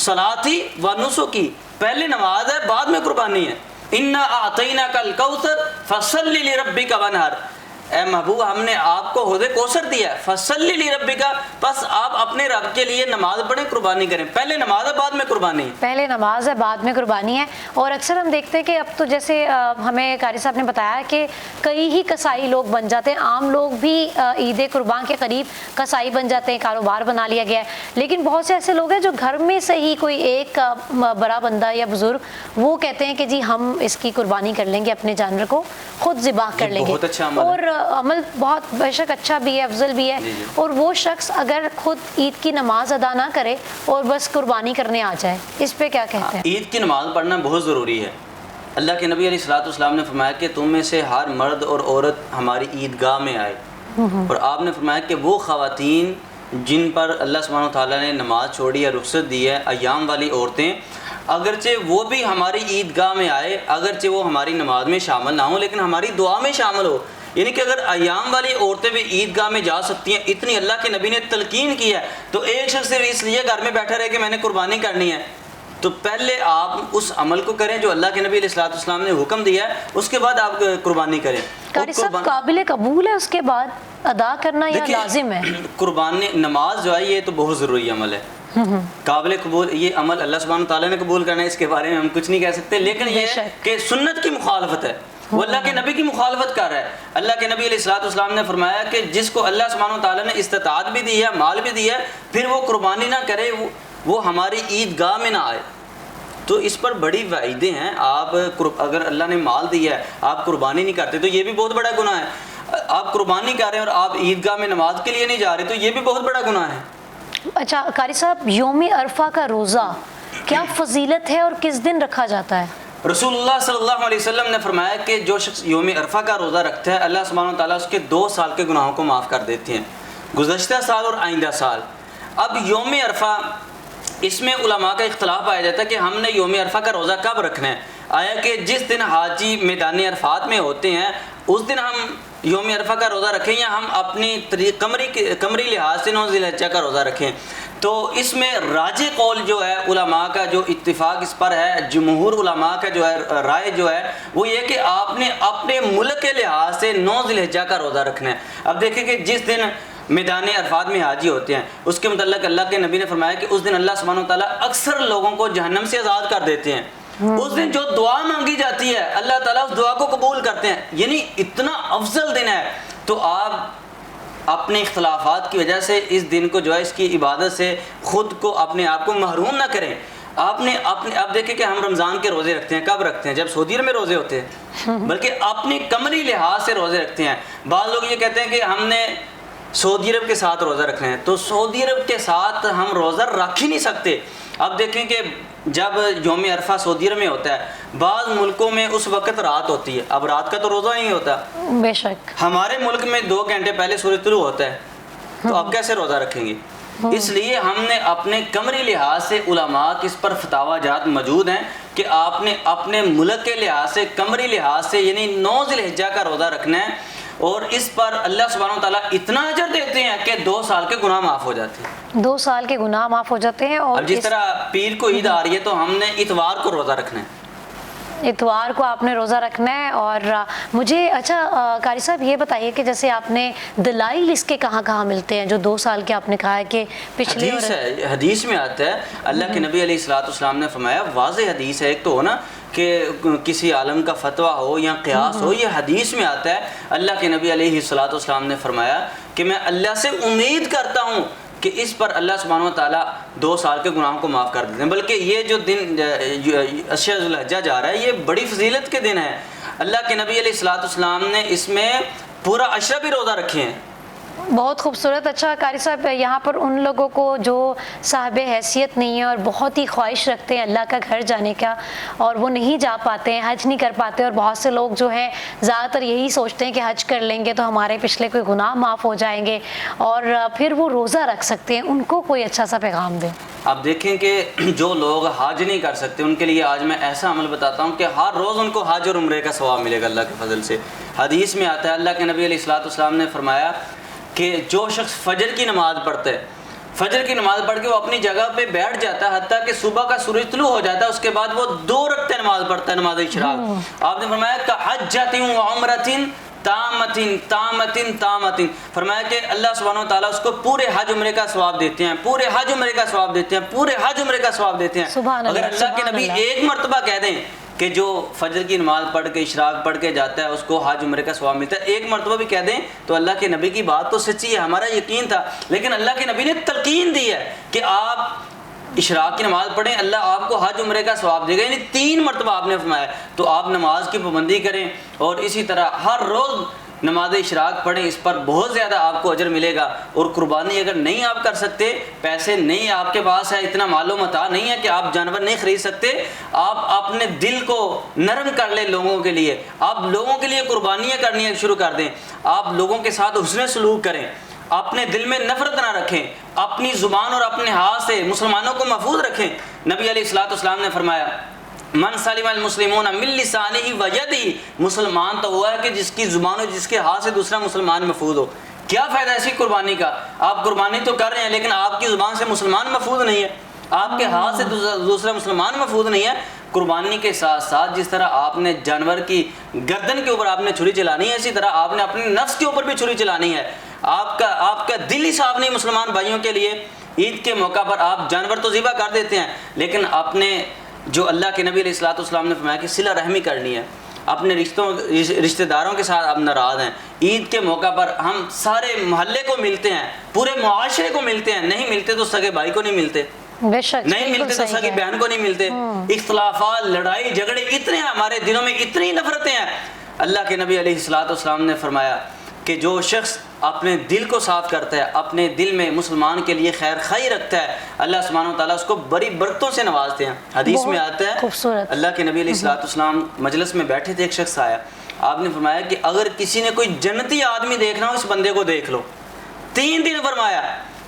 صلاتی و نسکی، پہلے نماز ہے بعد میں قربانی ہے۔ انا اعطیناک الکوثر فصل لربک وانحر، اے محبوب ہم نے آپ کو حوض کوثر دیا ہے، فصل لربک، بس آپ اپنے رب کے لیے نماز پڑھیں، قربانی کریں۔ پہلے نماز ہے بعد میں قربانی ہے، پہلے نماز ہے بعد میں قربانی ہے۔ اور اکثر ہم دیکھتے ہیں کہ اب تو جیسے ہمیں قاری صاحب نے بتایا کہ کئی ہی کسائی لوگ بن جاتے ہیں، عام لوگ بھی عید قربان کے قریب کسائی بن جاتے ہیں، کاروبار بنا لیا گیا ہے، لیکن بہت سے ایسے لوگ ہیں جو گھر میں سے ہی کوئی ایک بڑا بندہ یا بزرگ وہ کہتے ہیں کہ جی ہم اس کی قربانی کر لیں گے، اپنے جانور کو خود ذبح کر لیں گے۔ بہت اچھا عمل ہے، اور عمل بہت بے شک اچھا بھی ہے، افضل بھی ہے۔ اور وہ شخص اگر خود عید کی نماز ادا نہ کرے اور بس قربانی کرنے آ جائے، اس پہ کیا کہتے ہیں؟ عید کی نماز پڑھنا بہت ضروری ہے۔ اللہ کے نبی علیہ الصلوۃ والسلام نے فرمایا کہ تم میں سے ہر مرد اور عورت ہماری عیدگاہ میں آئے، اور آپ نے فرمایا کہ وہ خواتین جن پر اللہ سبحانہ تعالیٰ نے نماز چھوڑی ہے، رخصت دی ہے، ایام والی عورتیں، اگرچہ وہ بھی ہماری عیدگاہ میں آئے، اگرچہ وہ ہماری نماز میں شامل نہ ہوں لیکن ہماری دعا میں شامل ہو۔ یعنی کہ اگر ایام والی عورتیں بھی عیدگاہ میں جا سکتی ہیں، اتنی اللہ کے نبی نے تلقین کی ہے، تو ایک شخص صرف اس لیے گھر میں بیٹھا رہے کہ میں نے قربانی کرنی ہے، تو پہلے آپ اس عمل کو کریں جو اللہ کے نبی علیہ الصلوۃ والسلام نے حکم دیا ہے، اس کے بعد آپ قربانی کریں۔ قاری صاحب قابل قبول ہے اس کے بعد ادا کرنا یا لازم ہے؟ قربانی نماز جو ہے یہ تو بہت ضروری عمل ہے، قابل قبول یہ عمل اللہ سبحانہ تعالیٰ نے قبول کرنا ہے، اس کے بارے میں ہم کچھ نہیں کہہ سکتے، لیکن یہ ہے کہ سنت کی مخالفت ہے، وہ اللہ کے نبی کی مخالفت کر رہا ہے۔ اللہ کے نبی علیہ الصلوۃ والسلام نے فرمایا کہ جس کو اللہ سبحانہ تعالیٰ نے استطاعت بھی دی ہے، مال بھی دیا ہے، پھر وہ قربانی نہ کرے، وہ ہماری عیدگاہ میں نہ آئے، تو اس پر بڑی وعیدیں ہیں۔ آپ اگر اللہ نے مال دیا ہے آپ قربانی نہیں کرتے تو یہ بھی بہت بڑا گناہ ہے۔ آپ قربانی کر رہے ہیں اور آپ عیدگاہ میں نماز کے لیے نہیں جا رہے تو یہ بھی بہت بڑا گناہ ہے۔ اچھا قاری صاحب، یوم عرفہ کا روزہ کیا فضیلت ہے اور کس دن رکھا جاتا ہے؟ رسول اللہ صلی اللہ علیہ وسلم نے فرمایا کہ جو شخص یوم عرفہ کا روزہ رکھتا ہے اللہ سبحانہ تعالیٰ اس کے 2 سال کے گناہوں کو معاف کر دیتے ہیں، گزشتہ سال اور آئندہ سال۔ اب یوم عرفہ، اس میں علماء کا اختلاف پایا جاتا ہے کہ ہم نے یوم عرفہ کا روزہ کب رکھنا ہے۔ آیا کہ جس دن حاجی میدان عرفات میں ہوتے ہیں اس دن ہم یوم عرفہ کا روزہ رکھیں، یا ہم اپنی قمری لحاظ سے 9 ذی الحجہ کا روزہ رکھیں؟ تو اس میں راجح قول جو ہے علماء کا، جو اتفاق اس پر ہے، جمہور علماء کا جو ہے رائے جو ہے وہ یہ کہ آپ نے اپنے ملک کے لحاظ سے 9 ذی الحجہ کا روزہ رکھنا ہے۔ اب دیکھیں کہ جس دن میدان عرفات میں حاجی ہوتے ہیں اس کے متعلق اللہ کے نبی نے فرمایا کہ اس دن اللہ سبحانہ وتعالیٰ اکثر لوگوں کو جہنم سے آزاد کر دیتے ہیں۔ اس دن جو دعا مانگی جاتی ہے اللہ تعالیٰ اس دعا کو قبول کرتے ہیں، یعنی اتنا افضل دن ہے۔ تو آپ اپنے اختلافات کی وجہ سے اس دن کو جو ہے اس کی عبادت سے خود کو اپنے آپ کو محروم نہ کریں۔ آپ نے اب دیکھیں کہ ہم رمضان کے روزے رکھتے ہیں، کب رکھتے ہیں؟ جب سعودی عرب میں روزے ہوتے ہیں، بلکہ اپنی قمری لحاظ سے روزے رکھتے ہیں۔ بعض لوگ یہ کہتے ہیں کہ ہم نے سعودی عرب کے ساتھ روزہ رکھنا ہے، تو سعودی عرب کے ساتھ ہم روزہ رکھ ہی نہیں سکتے۔ اب دیکھیں کہ جب یوم عرفہ سعودی عرب میں ہوتا ہے، بعض ملکوں میں اس وقت رات ہوتی ہے، اب رات کا تو روزہ نہیں ہوتا، بے شک ہمارے ملک میں 2 گھنٹے پہلے سورج طلوع ہوتا ہے، تو اب کیسے روزہ رکھیں گے؟ اس لیے ہم نے اپنے قمری لحاظ سے علماء کے اس پر فتاوی جات موجود ہیں کہ آپ نے اپنے ملک کے لحاظ سے قمری لحاظ سے یعنی 9 ذی الحجہ کا روزہ رکھنا ہے، اور اس پر اللہ سبحانہ وتعالیٰ اتنا اجر دیتے ہیں کہ 2 سال کے گناہ معاف ہو جاتے ہیں۔ 2 سال کے گناہ معاف ہو جاتے ہیں۔ اور اب جس طرح پیر کو عید آ رہی ہے تو ہم نے اتوار کو روزہ رکھنا ہے، اتوار کو آپ نے روزہ رکھنا ہے. اور مجھے اچھا قاری صاحب یہ بتائیے کہ جیسے آپ نے دلائل اس کے کہاں کہاں ملتے ہیں جو 2 سال کے آپ نے کہا ہے کہ پچھلے حدیث ہے, حدیث میں آتا ہے, اللہ کے نبی علیہ الصلوۃ والسلام نے فرمایا, واضح حدیث ہے, ایک تو ہو نا کہ کسی عالم کا فتویٰ ہو یا قیاس ہو, یہ حدیث میں آتا ہے. اللہ کے نبی علیہ الصلوۃ والسلام نے فرمایا کہ میں اللہ سے امید کرتا ہوں کہ اس پر اللہ سبحانہ و تعالیٰ 2 سال کے گناہوں کو معاف کر دیتے ہیں. بلکہ یہ جو دن 10 ذو الحجہ جا رہا ہے یہ بڑی فضیلت کے دن ہے. اللہ کے نبی علیہ الصلوۃ والسلام نے اس میں پورا عشرہ بھی روزہ رکھے ہیں. بہت خوبصورت. اچھا قاری صاحب یہاں پر ان لوگوں کو جو صاحب حیثیت نہیں ہے اور بہت ہی خواہش رکھتے ہیں اللہ کا گھر جانے کا اور وہ نہیں جا پاتے ہیں, حج نہیں کر پاتے, اور بہت سے لوگ جو ہیں زیادہ تر یہی سوچتے ہیں کہ حج کر لیں گے تو ہمارے پچھلے کوئی گناہ معاف ہو جائیں گے اور پھر وہ روزہ رکھ سکتے ہیں, ان کو کوئی اچھا سا پیغام دیں. آپ دیکھیں کہ جو لوگ حج نہیں کر سکتے ان کے لیے آج میں ایسا عمل بتاتا ہوں کہ ہر روز ان کو حج اور عمرے کا ثواب ملے گا اللہ کے فضل سے. حدیث میں آتا ہے, اللہ کے نبی علیہ الصلوۃ والسلام نے فرمایا کہ جو شخص فجر کی نماز پڑھتا ہے, فجر کی نماز پڑھ کے وہ اپنی جگہ پہ بیٹھ جاتا ہے حتیٰ کہ صبح کا سورج طلوع ہو جاتا ہے, اس کے بعد وہ 2 رکعتیں نماز پڑھتا ہے, نماز اشراق. آپ نے فرمایا کہ حجۃ و عمرۃ تامۃ, فرمایا کہ اللہ سبحانہ و تعالیٰ اس کو پورے حج عمرے کا ثواب دیتے ہیں, پورے حج عمرے کا ثواب دیتے ہیں, پورے حج عمرے کا ثواب دیتے ہیں. اگر اللہ کے نبی ایک مرتبہ کہہ دیں کہ جو فجر کی نماز پڑھ کے اشراق پڑھ کے جاتا ہے اس کو حج عمرے کا ثواب ملتا ہے, ایک مرتبہ بھی کہہ دیں تو اللہ کے نبی کی بات تو سچی ہے, ہمارا یقین تھا. لیکن اللہ کے نبی نے تلقین دی ہے کہ آپ اشراق کی نماز پڑھیں, اللہ آپ کو حج عمرے کا ثواب دے گا, یعنی 3 مرتبہ آپ نے فرمایا. تو آپ نماز کی پابندی کریں اور اسی طرح ہر روز نماز اشراق پڑھیں, اس پر بہت زیادہ آپ کو اجر ملے گا. اور قربانی اگر نہیں آپ کر سکتے, پیسے نہیں آپ کے پاس ہے, اتنا مال و متاع نہیں ہے کہ آپ جانور نہیں خرید سکتے, آپ اپنے دل کو نرم کر لیں لوگوں کے لیے, آپ لوگوں کے لیے قربانیاں کرنی شروع کر دیں, آپ لوگوں کے ساتھ حسن سلوک کریں, اپنے دل میں نفرت نہ رکھیں, اپنی زبان اور اپنے ہاتھ سے مسلمانوں کو محفوظ رکھیں. نبی علیہ الصلوۃ والسلام نے فرمایا من سلم المسلمون من لسانہ و یدہ, مسلمان تو ہوا ہے کہ جس کی زبان اور جس کے ہاتھ سے دوسرا مسلمان محفوظ ہو. کیا فائدہ ایسی قربانی کا؟ آپ قربانی تو کر رہے ہیں لیکن آپ کی زبان سے مسلمان محفوظ نہیں ہے, آپ کے ہاتھ سے دوسرا مسلمان محفوظ نہیں ہے. قربانی کے ساتھ ساتھ جس طرح آپ نے جانور کی گردن کے اوپر آپ نے چھری چلانی ہے, اسی طرح آپ نے اپنے نفس کے اوپر بھی چھری چلانی ہے. آپ کا دل ہی صاف نہیں مسلمان بھائیوں کے لیے. عید کے موقع پر آپ جانور تو ذبح کر دیتے ہیں لیکن اپنے جو اللہ کے نبی علیہ الصلوۃ والسلام نے فرمایا کہ صلہ رحمی کرنی ہے, اپنے رشتہ داروں کے ساتھ آپ ناراض ہیں. عید کے موقع پر ہم سارے محلے کو ملتے ہیں, پورے معاشرے کو ملتے ہیں, نہیں ملتے تو سگے بھائی کو نہیں ملتے, نہیں ملتے تو سگی بہن کو نہیں ملتے. اختلافات, لڑائی جھگڑے اتنے ہیں ہمارے دلوں میں, اتنی نفرتیں ہیں. اللہ کے نبی علیہ الصلوۃ والسلام نے فرمایا کہ جو شخص اپنے دل کو صاف کرتا ہے, اپنے دل میں مسلمان کے لیے خیر خواہی رکھتا ہے, اللہ سبحانہ و تعالیٰ اس کو بڑی برکتوں سے نوازتے ہیں. حدیث میں آتا ہے اللہ کے نبی علیہ الصلوۃ والسلام مجلس میں بیٹھے تھے, ایک شخص آیا, آپ نے فرمایا کہ اگر کسی نے کوئی جنتی آدمی دیکھنا ہو اس بندے کو دیکھ لو. 3 دن فرمایا.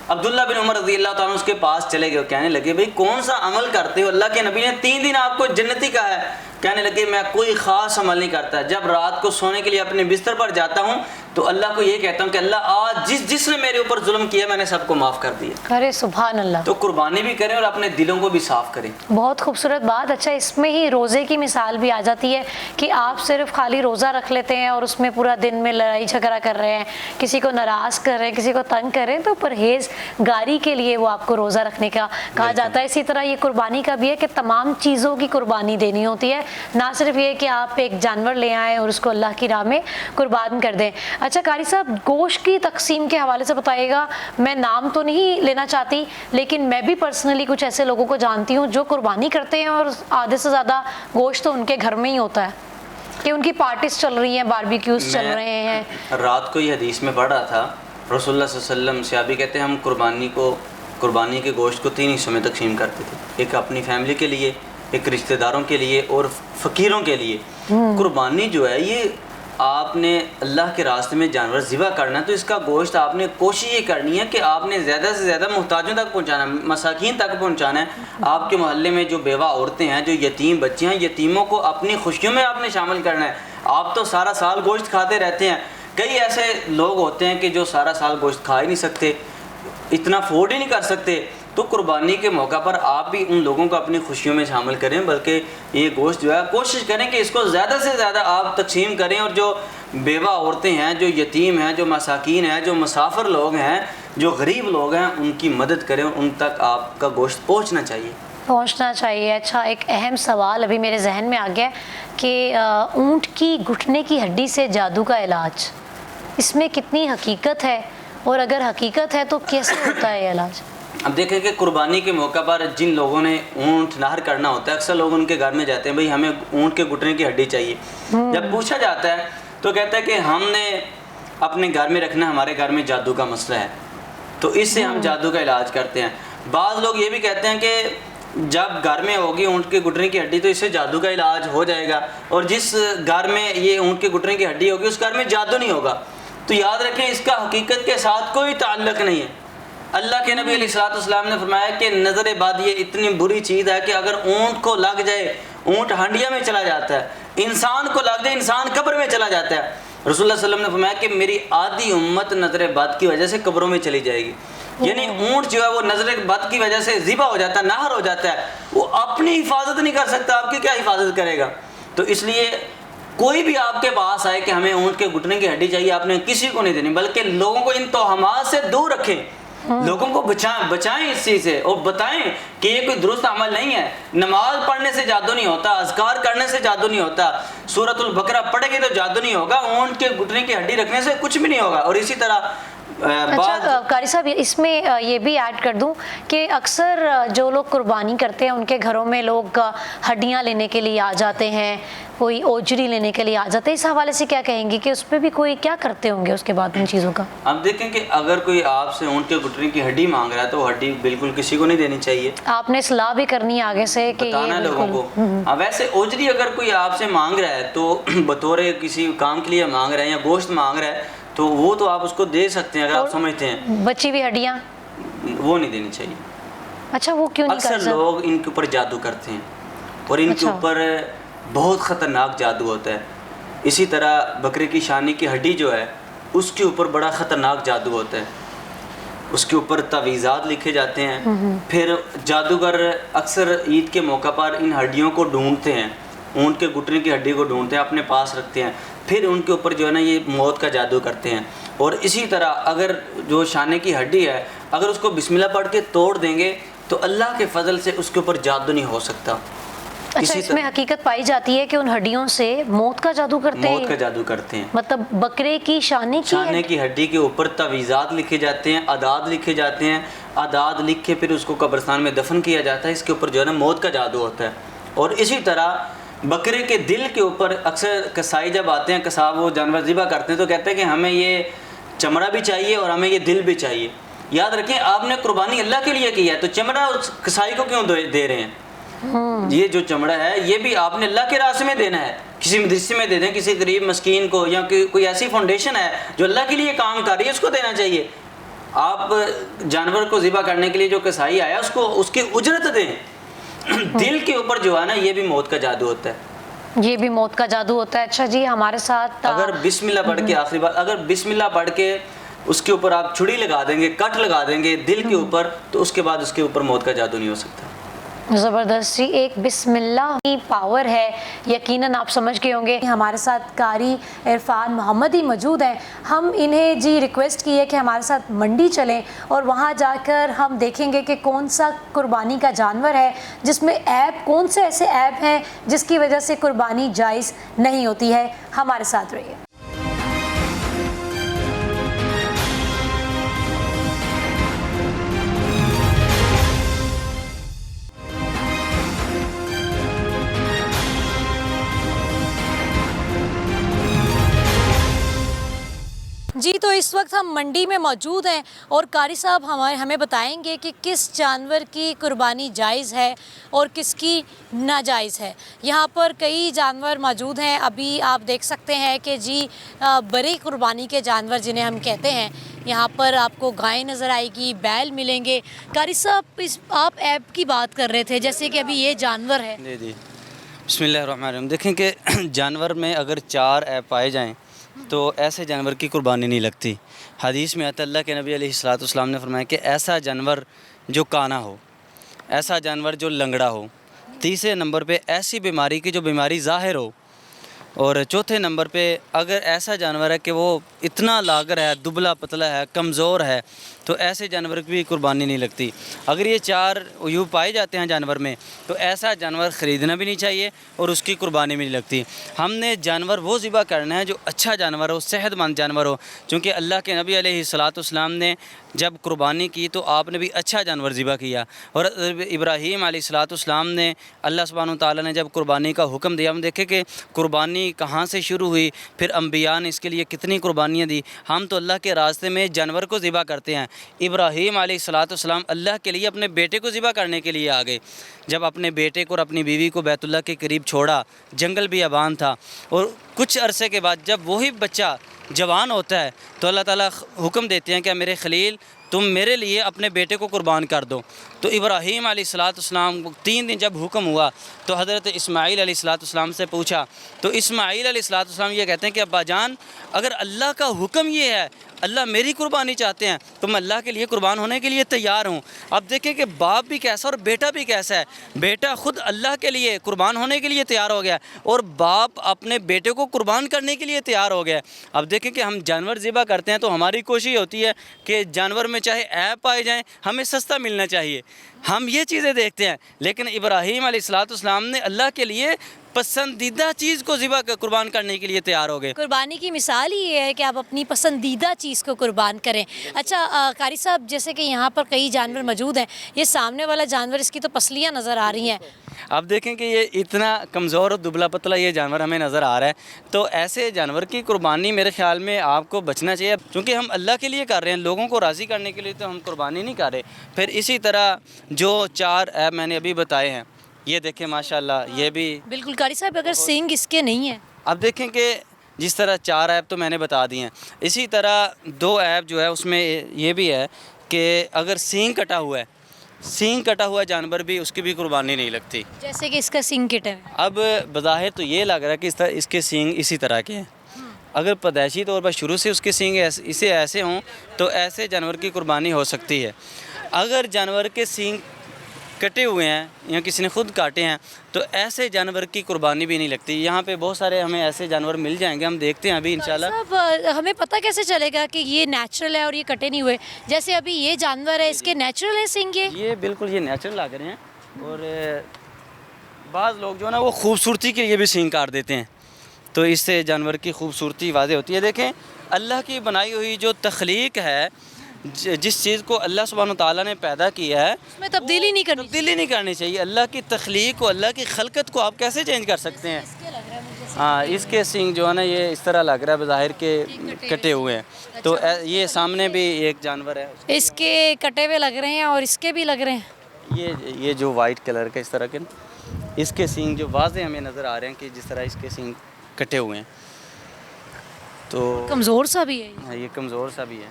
عبداللہ بن عمر رضی اللہ تعالیٰ اس کے پاس چلے گئے, کہنے لگے بھئی کون سا عمل کرتے ہو, اللہ کے نبی نے 3 دن آپ کو جنتی کہا ہے. کہنے لگے میں کوئی خاص عمل نہیں کرتا, جب رات کو سونے کے لیے اپنے بستر پر جاتا ہوں تو اللہ کو یہ کہتا ہوں کہ اللہ آج جس نے میرے اوپر ظلم کیا میں نے سب کو معاف کر دیا. ارے سبحان اللہ. تو قربانی بھی کریں اور اپنے دلوں کو بھی صاف کریں. بہت خوبصورت بات. اچھا اس میں ہی روزے کی مثال بھی آ جاتی ہے کہ آپ صرف خالی روزہ رکھ لیتے ہیں اور اس میں پورا دن میں لڑائی جھگڑا کر رہے ہیں, کسی کو ناراض کر رہے ہیں, کسی کو تنگ کر رہے ہیں, تو پرہیز گاری کے لیے وہ آپ کو روزہ رکھنے کا کہا جاتا ہے. اسی طرح یہ قربانی کا بھی ہے کہ تمام چیزوں کی قربانی دینی ہوتی ہے, نہ صرف یہ کہ آپ ایک جانور لے آئیں اور اس کو اللہ کی راہ میں قربان کر دیں. اچھا قاری صاحب گوشت کی تقسیم کے حوالے سے بتائیے گا, میں نام تو نہیں لینا چاہتی لیکن میں بھی پرسنلی کچھ ایسے لوگوں کو جانتی ہوں جو قربانی کرتے ہیں اور آدھے سے زیادہ گوشت تو ان کے گھر میں ہی ہوتا ہے کہ ان کی پارٹیز چل رہی ہیں, باربیکیوز چل رہے ہیں. رات کو یہ حدیث میں پڑھ رہا تھا, رسول اللہ صلی اللہ علیہ وسلم صحابی کہتے ہیں ہم قربانی کے گوشت کو 3 حصوں میں تقسیم کرتے تھے, ایک اپنی فیملی کے لیے, ایک رشتہ داروں کے لیے اور فقیروں کے لیے. قربانی جو ہے یہ آپ نے اللہ کے راستے میں جانور ذبح کرنا ہے تو اس کا گوشت آپ نے کوشش یہ کرنی ہے کہ آپ نے زیادہ سے زیادہ محتاجوں تک پہنچانا ہے, مساکین تک پہنچانا ہے. آپ کے محلے میں جو بیوہ عورتیں ہیں, جو یتیم بچے ہیں, یتیموں کو اپنی خوشیوں میں آپ نے شامل کرنا ہے. آپ تو سارا سال گوشت کھاتے رہتے ہیں, کئی ایسے لوگ ہوتے ہیں کہ جو سارا سال گوشت کھا ہی نہیں سکتے, اتنا افورڈ ہی نہیں کر سکتے, تو قربانی کے موقع پر آپ بھی ان لوگوں کو اپنی خوشیوں میں شامل کریں، بلکہ یہ گوشت جو ہے کوشش کریں کہ اس کو زیادہ سے زیادہ آپ تقسیم کریں، اور جو بیوہ عورتیں ہیں، جو یتیم ہیں، جو مساکین ہیں، جو مسافر لوگ ہیں، جو غریب لوگ ہیں، ان کی مدد کریں، ان تک آپ کا گوشت پہنچنا چاہیے۔ اچھا، ایک اہم سوال ابھی میرے ذہن میں آ گیا کہ اونٹ کی گھٹنے کی ہڈی سے جادو کا علاج، اس میں کتنی حقیقت ہے، اور اگر حقیقت ہے تو کیسے ہوتا ہے یہ علاج؟ اب دیکھیں کہ قربانی کے موقع پر جن لوگوں نے اونٹ نہر کرنا ہوتا ہے، اکثر لوگ ان کے گھر میں جاتے ہیں، بھئی ہمیں اونٹ کے گھٹنے کی ہڈی چاہیے۔ جب پوچھا جاتا ہے تو کہتا ہے کہ ہم نے اپنے گھر میں رکھنا، ہمارے گھر میں جادو کا مسئلہ ہے، تو اس سے ہم جادو کا علاج کرتے ہیں۔ بعض لوگ یہ بھی کہتے ہیں کہ جب گھر میں ہوگی اونٹ کے گھٹنے کی ہڈی تو اس سے جادو کا علاج ہو جائے گا، اور جس گھر میں یہ اونٹ کے گھٹنے کی ہڈی ہوگی اس گھر میں جادو نہیں ہوگا۔ تو یاد رکھیں اس کا حقیقت کے ساتھ کوئی تعلق نہیں ہے۔ اللہ کے نبی علیہ السلام نے فرمایا کہ نظر بد یہ اتنی بری چیز ہے کہ اگر اونٹ کو لگ جائے اونٹ ہنڈیا میں چلا جاتا ہے، انسان کو لگ جائے انسان قبر میں چلا جاتا ہے۔ رسول اللہ صلی اللہ علیہ وسلم نے فرمایا کہ میری آدھی امت نظر بد کی وجہ سے قبروں میں چلی جائے گی۔ یعنی اونٹ جو ہے وہ نظر بد کی وجہ سے ذبح ہو جاتا ہے، نہر ہو جاتا ہے، وہ اپنی حفاظت نہیں کر سکتا، آپ کی کیا حفاظت کرے گا؟ تو اس لیے کوئی بھی آپ کے پاس آئے کہ ہمیں اونٹ کے گھٹنے کی ہڈی چاہیے، آپ نے کسی کو نہیں دینی، بلکہ لوگوں کو ان توہمات سے دور رکھیں، لوگوں کو بچائیں اس چیز سے، اور بتائیں کہ یہ کوئی درست عمل نہیں ہے۔ نماز پڑھنے سے جادو نہیں ہوتا، اذکار کرنے سے جادو نہیں ہوتا، سورۃ البقرہ پڑھے گی تو جادو نہیں ہوگا، اونٹ کے گھٹنے کی ہڈی رکھنے سے کچھ بھی نہیں ہوگا۔ اور اسی طرح اچھا قاری صاحب، اس میں یہ بھی ایڈ کر دوں کہ اکثر جو لوگ قربانی کرتے ہیں ان کے گھروں میں لوگ ہڈیاں لینے کے لیے آ جاتے ہیں، کوئی اوجری لینے کے لیے آ جاتے ہیں، اس حوالے سے کیا کہیں گے کہ اس پہ بھی کوئی کیا کرتے ہوں گے اس کے بعد ان چیزوں کا؟ اب دیکھیں کہ اگر کوئی آپ سے اونٹ کے گھٹنے کی ہڈی مانگ رہا ہے تو وہ ہڈی بالکل کسی کو نہیں دینی چاہیے، آپ نے صلاح بھی کرنی ہے آگے سے کہ بتانا لوگوں کو۔ ویسے اوجری اگر کوئی آپ سے مانگ رہا ہے تو بطور کسی کام کے لیے مانگ رہا ہے یا گوشت مانگ رہا ہے تو وہ تو آپ اس کو دے سکتے ہیں اگر آپ سمجھتے ہیں۔ بچی ہوئی ہڈیاں وہ نہیں دینی چاہیے۔ اچھا، وہ کیوں نہیں کر اکثر لوگ ان کے اوپر جادو کرتے ہیں اور ان کے اوپر بہت خطرناک جادو ہوتا ہے۔ اسی طرح بکرے کی شانے کی ہڈی جو ہے اس کے اوپر بڑا خطرناک جادو ہوتا ہے، اس کے اوپر تعویذات لکھے جاتے ہیں۔ پھر جادوگر اکثر عید کے موقع پر ان ہڈیوں کو ڈھونڈتے ہیں، اونٹ کے گھٹنے کی ہڈی کو ڈھونڈتے ہیں، اپنے پاس رکھتے ہیں، پھر ان کے اوپر جو ہے نا یہ موت کا جادو کرتے ہیں۔ اور اسی طرح اگر جو شانے کی ہڈی ہے اگر اس کو بسم اللہ پڑھ کے توڑ دیں گے تو اللہ کے فضل سے اس کے اوپر جادو نہیں ہو سکتا۔ اچھا، اس میں حقیقت پائی جاتی ہے کہ ان ہڈیوں سے موت کا جادو کرتے ہیں؟ موت کا جادو کرتے ہیں، مطلب بکرے کی شانے کی ہڈی کے اوپر تعویذات لکھے جاتے ہیں، اعداد لکھے جاتے ہیں، اعداد لکھ کے پھر اس کو قبرستان میں دفن کیا جاتا ہے، اس کے اوپر جو ہے نا موت کا جادو ہوتا ہے۔ اور اسی طرح بکرے کے دل کے اوپر اکثر کسائی جب آتے ہیں، کساب وہ جانور ذبح کرتے ہیں تو کہتے ہیں کہ ہمیں یہ چمڑا بھی چاہیے اور ہمیں یہ دل بھی چاہیے۔ یاد رکھیں آپ نے قربانی اللہ کے لیے کی ہے تو چمڑا اس کسائی کو کیوں دے رہے ہیں؟ یہ جو چمڑا ہے یہ بھی آپ نے اللہ کے راستے میں دینا ہے، کسی مدرسے میں دے دیں، کسی غریب مسکین کو، یا کوئی ایسی فاؤنڈیشن ہے جو اللہ کے لیے کام کر رہی ہے اس کو دینا چاہیے۔ آپ جانور کو ذبح کرنے کے لیے جو کسائی آیا اس کو اس کی اجرت دیں۔ دل کے اوپر جو ہے نا یہ بھی موت کا جادو ہوتا ہے، یہ بھی موت کا جادو ہوتا ہے۔ اچھا جی، ہمارے ساتھ اگر بسم اللہ پڑھ کے آخری بار اگر بسم اللہ پڑھ کے اس کے اوپر آپ چھڑی لگا دیں گے، کٹ لگا دیں گے دل کے اوپر، تو اس کے بعد اس کے اوپر موت کا جادو نہیں ہو سکتا۔ زبردست جی، ایک بسم اللہ کی پاور ہے، یقیناً آپ سمجھ گئے ہوں گے۔ ہمارے ساتھ قاری عرفان محمدی موجود ہیں، ہم انہیں جی ریکویسٹ کی ہے کہ ہمارے ساتھ منڈی چلیں اور وہاں جا کر ہم دیکھیں گے کہ کون سا قربانی کا جانور ہے جس میں ایپ، کون سے ایسے ایپ ہیں جس کی وجہ سے قربانی جائز نہیں ہوتی ہے۔ ہمارے ساتھ رہیے۔ جی، تو اس وقت ہم منڈی میں موجود ہیں اور قاری صاحب ہمیں بتائیں گے کہ کس جانور کی قربانی جائز ہے اور کس کی ناجائز ہے۔ یہاں پر کئی جانور موجود ہیں، ابھی آپ دیکھ سکتے ہیں کہ جی بڑی قربانی کے جانور جنہیں ہم کہتے ہیں، یہاں پر آپ کو گائے نظر آئے گی، بیل ملیں گے۔ قاری صاحب آپ ایپ کی بات کر رہے تھے، جیسے کہ ابھی یہ جانور ہے۔ جی بسم اللہ الرحمن الرحیم۔ دیکھیں کہ جانور میں اگر 4 ایپ پائے جائیں تو ایسے جانور کی قربانی نہیں لگتی۔ حدیث میں آتا اللہ کے نبی علیہ الصلوۃ والسلام نے فرمایا کہ ایسا جانور جو کانا ہو، ایسا جانور جو لنگڑا ہو، تیسرے نمبر پہ ایسی بیماری کی جو بیماری ظاہر ہو، اور چوتھے نمبر پہ اگر ایسا جانور ہے کہ وہ اتنا لاغر ہے، دبلا پتلا ہے، کمزور ہے، تو ایسے جانور کی بھی قربانی نہیں لگتی۔ اگر یہ 4 عیوب پائے جاتے ہیں جانور میں تو ایسا جانور خریدنا بھی نہیں چاہیے اور اس کی قربانی بھی نہیں لگتی۔ ہم نے جانور وہ ذبح کرنا ہے جو اچھا جانور ہو، صحت مند جانور ہو، چونکہ اللہ کے نبی علیہ الصلاۃ والسلام نے جب قربانی کی تو آپ نے بھی اچھا جانور ذبح کیا، اور ابراہیم علیہ الصلاۃ والسلام نے اللہ سبحانہ وتعالیٰ نے جب قربانی کا حکم دیا، ہم دیکھیں کہ قربانی کہاں سے شروع ہوئی، پھر انبیاء نے اس کے لیے کتنی قربانیاں دی۔ ہم تو اللہ کے راستے میں جانور کو ذبح کرتے ہیں، ابراہیم علیہ الصلاۃ والسلام اللہ کے لیے اپنے بیٹے کو ذبح کرنے کے لیے آ گئے۔ جب اپنے بیٹے کو اور اپنی بیوی کو بیت اللہ کے قریب چھوڑا، جنگل بھی آبان تھا، اور کچھ عرصے کے بعد جب وہی بچہ جوان ہوتا ہے تو اللہ تعالیٰ حکم دیتے ہیں کہ میرے خلیل تم میرے لیے اپنے بیٹے کو قربان کر دو۔ تو ابراہیم علیہ الصلاۃ والسلام 3 دن جب حکم ہوا تو حضرت اسماعیل علیہ الصلاۃ والسلام سے پوچھا، تو اسماعیل علیہ الصلاۃ والسلام یہ کہتے ہیں کہ ابا جان، اگر اللہ کا حکم یہ ہے، اللہ میری قربانی چاہتے ہیں تو میں اللہ کے لیے قربان ہونے کے لیے تیار ہوں۔ اب دیکھیں کہ باپ بھی کیسا اور بیٹا بھی کیسا ہے، بیٹا خود اللہ کے لیے قربان ہونے کے لیے تیار ہو گیا اور باپ اپنے بیٹے کو قربان کرنے کے لیے تیار ہو گیا۔ اب دیکھیں کہ ہم جانور ذبح کرتے ہیں تو ہماری کوشش ہوتی ہے کہ جانور میں چاہے عیب پائے جائیں، ہمیں سستا ملنا چاہیے، ہم یہ چیزیں دیکھتے ہیں، لیکن ابراہیم علیہ الصلاۃ والسلام نے اللہ کے لیے پسندیدہ چیز کو ذبح قربان کرنے کے لیے تیار ہو گئے۔ قربانی کی مثال ہی یہ ہے کہ آپ اپنی پسندیدہ چیز کو قربان کریں۔ اچھا قاری صاحب، جیسے کہ یہاں پر کئی جانور موجود ہیں، یہ سامنے والا جانور، اس کی تو پسلیاں نظر آ رہی ہیں۔ آپ دیکھیں کہ یہ اتنا کمزور اور دبلا پتلا یہ جانور ہمیں نظر آ رہا ہے، تو ایسے جانور کی قربانی میرے خیال میں آپ کو بچنا چاہیے، کیونکہ ہم اللہ کے لیے کر رہے ہیں، لوگوں کو راضی کرنے کے لیے تو ہم قربانی نہیں کر رہے۔ پھر اسی طرح جو 4 عیب میں نے ابھی بتائے ہیں، یہ دیکھیں ماشاءاللہ یہ بھی بالکل قاری صاحب، اگر سینگ اس کے نہیں ہیں، اب دیکھیں کہ جس طرح 4 عیب تو میں نے بتا دی ہیں، اسی طرح 2 عیب جو ہے اس میں یہ بھی ہے کہ اگر سینگ کٹا ہوا ہے، سینگ کٹا ہوا جانور بھی، اس کی بھی قربانی نہیں لگتی۔ جیسے کہ اس کا سینگ کٹا ہے۔ اب بظاہر تو یہ لگ رہا ہے کہ اس کے سینگ اسی طرح کے ہیں، اگر پیدائشی طور پر شروع سے اس کے سینگ اسے ایسے ہوں تو ایسے جانور کی قربانی ہو سکتی ہے۔ اگر جانور کے سینگ کٹے ہوئے ہیں یا کسی نے خود کاٹے ہیں تو ایسے جانور کی قربانی بھی نہیں لگتی۔ یہاں پہ بہت سارے ہمیں ایسے جانور مل جائیں گے، ہم دیکھتے ہیں ابھی انشاءاللہ۔ صاحب ہمیں پتہ کیسے چلے گا کہ یہ نیچرل ہے اور یہ کٹے نہیں ہوئے؟ جیسے ابھی یہ جانور ہے، اس کے نیچرل ہے سینگ یہ بالکل یہ نیچرل لگ رہے ہیں، اور بعض لوگ جو ہے نا وہ خوبصورتی کے لیے بھی سینگ کاٹ دیتے ہیں، تو اس سے جانور کی خوبصورتی واضح ہوتی ہے۔ دیکھیں اللہ کی بنائی ہوئی جو تخلیق ہے، جس چیز کو اللہ سبحانہ وتعالیٰ نے پیدا کیا ہے، اس میں تبدیلی نہیں کرنی چاہیے۔ اللہ کی تخلیق کو، اللہ کی خلقت کو آپ کیسے چینج کر سکتے ہیں؟ ہاں، اس کے سینگ جو ہے نا یہ اس طرح لگ رہا ہے بظاہر کے کٹے ہوئے ہیں، تو یہ سامنے بھی ایک جانور ہے، اس کے کٹے ہوئے لگ رہے ہیں اور اس کے بھی لگ رہے ہیں۔ یہ جو وائٹ کلر کا اس طرح کے، اس کے سینگ جو واضح ہمیں نظر آ رہے ہیں کہ جس طرح اس کے سینگ کٹے ہوئے ہیں، تو کمزور سا بھی ہے یہ کمزور سا بھی ہے،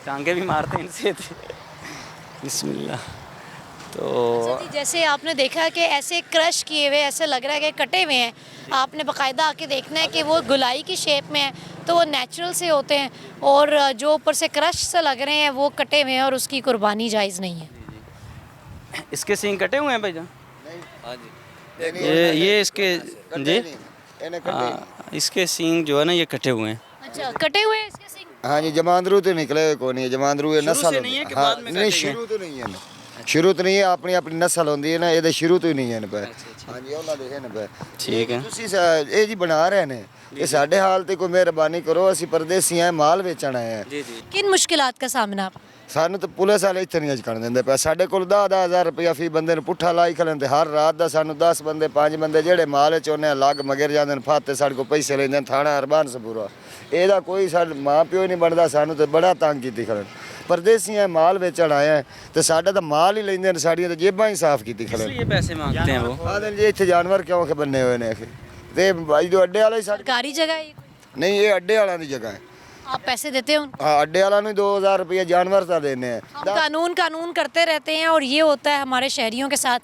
ٹانگیں بھی مارتے ہیں ان سے۔ بسم اللہ۔ تو جیسے آپ نے دیکھا کہ ایسے کرش کیے ہوئے، ایسے لگ رہا ہے کہ کٹے ہوئے ہیں، آپ نے باقاعدہ آ کے دیکھنا ہے کہ وہ گلائی کی شیپ میں ہیں تو وہ نیچرل سے ہوتے ہیں، اور جو اوپر سے کرش سے لگ رہے ہیں وہ کٹے ہوئے ہیں اور اس کی قربانی جائز نہیں ہے۔ اس کے سینگ کٹے ہوئے ہیں بھائی جان؟ ہاں جی، یہ اس کے جی اس کے سینگ جو ہے نا یہ کٹے ہوئے ہیں۔ اچھا، کٹے ہوئے ہیں اس کے سینگ؟ ہاں جی، جماندرو تو نکلے ہوئے کوئی نہیں، جماندرو یہ نسل نہیں، شروع تو نہیں ہے، شروع تو نہیں ہے، اپنی اپنی نسل ہوندی ہے نا، یہ شروع تو ہی نہیں ہے نا پہ۔ ہاں جی، انہاں دے ہیں پہ، ٹھیک ہے۔ تسی یہ جی بنا رہے ہیں کہ ساڈے حال تے کوئی مہربانی کرو، اسی پردیسی ہیں، مال ویچن آئے ہیں۔ کن مشکلات کا سامنا آپ؟ سانو تو پولیس والے اتنے نہیں کر دیں پہ، ساڈے کول 10,000 روپیہ فی بندے پٹھا لائی کھلیں تے ہر رات دا سانو 10 بندے 5 بندے جہے مال چونے لگ مگر جاندے پھاتے ساڈے کو پیسے لیندے تھانہ اربان سبورا، یہ کوئی ساڈا ماں پیو نہیں بنتا، سانو تو بڑا تنگ کیتی کھلیں۔ پردیسی ہیں، مال ویچن آئے ہیں تو ساڈا تو مال ہی لیندے نے، ساڈیاں تو جیباں ہی صاف کیتی کھلیں۔ یہ پیسے مانگتے ہیں وہ؟ آدھے جی اتنے جانور کیوں بننے ہوئے نے، تے بھائی جو اڈے والا ہی سرکاری جگہ ہے یہ کوئی؟ نہیں، یہ اڈے والا دی جگہ ہے۔ آپ پیسے دیتے ہو؟ ہاں، اڈے والا نے 2,000 روپیہ جانور تا دینے ہیں۔ ہم قانون کرتے رہتے ہیں اور یہ ہوتا ہے ہمارے شہریوں کے ساتھ،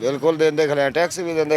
ਬਿਲਕੁਲ ਦਿੰਦੇ ਖਲੇ ਟੈਕਸ ਵੀ ਦਿੰਦੇ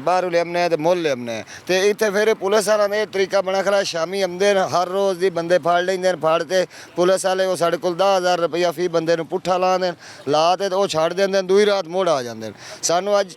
ਬਾਹਰੋਂ ਲਿਆਉਂਦੇ ਤੇ ਮੁੱਲ ਲਿਆਉਂਦੇ ਤੇ ਇੱਥੇ ਫਿਰ ਪੁਲਿਸ ਵਾਲਿਆਂ ਨੇ ਇਹ ਤਰੀਕਾ ਬਣਾ ਖਲਾ, ਸ਼ਾਮੀ ਆਉਂਦੇ ਨੇ ਹਰ ਰੋਜ਼ ਦੀ ਬੰਦੇ ਫੜ ਲੈਂਦੇ ਨੇ, ਫੜ ਕੇ ਪੁਲਿਸ ਵਾਲੇ ਉਹ ਸਾਡੇ ਕੋਲ 10,000 ਰੁਪਇਆ ਫੀ ਬੰਦੇ ਨੂੰ ਪੁੱਠਾ ਲਾਉਂਦੇ ਨੇ, ਲਾ ਤੇ ਉਹ ਛੱਡ ਦਿੰਦੇ ਨੇ, ਦੂਈ ਰਾਤ ਮੋੜ ਆ ਜਾਂਦੇ ਨੇ। ਸਾਨੂੰ ਅੱਜ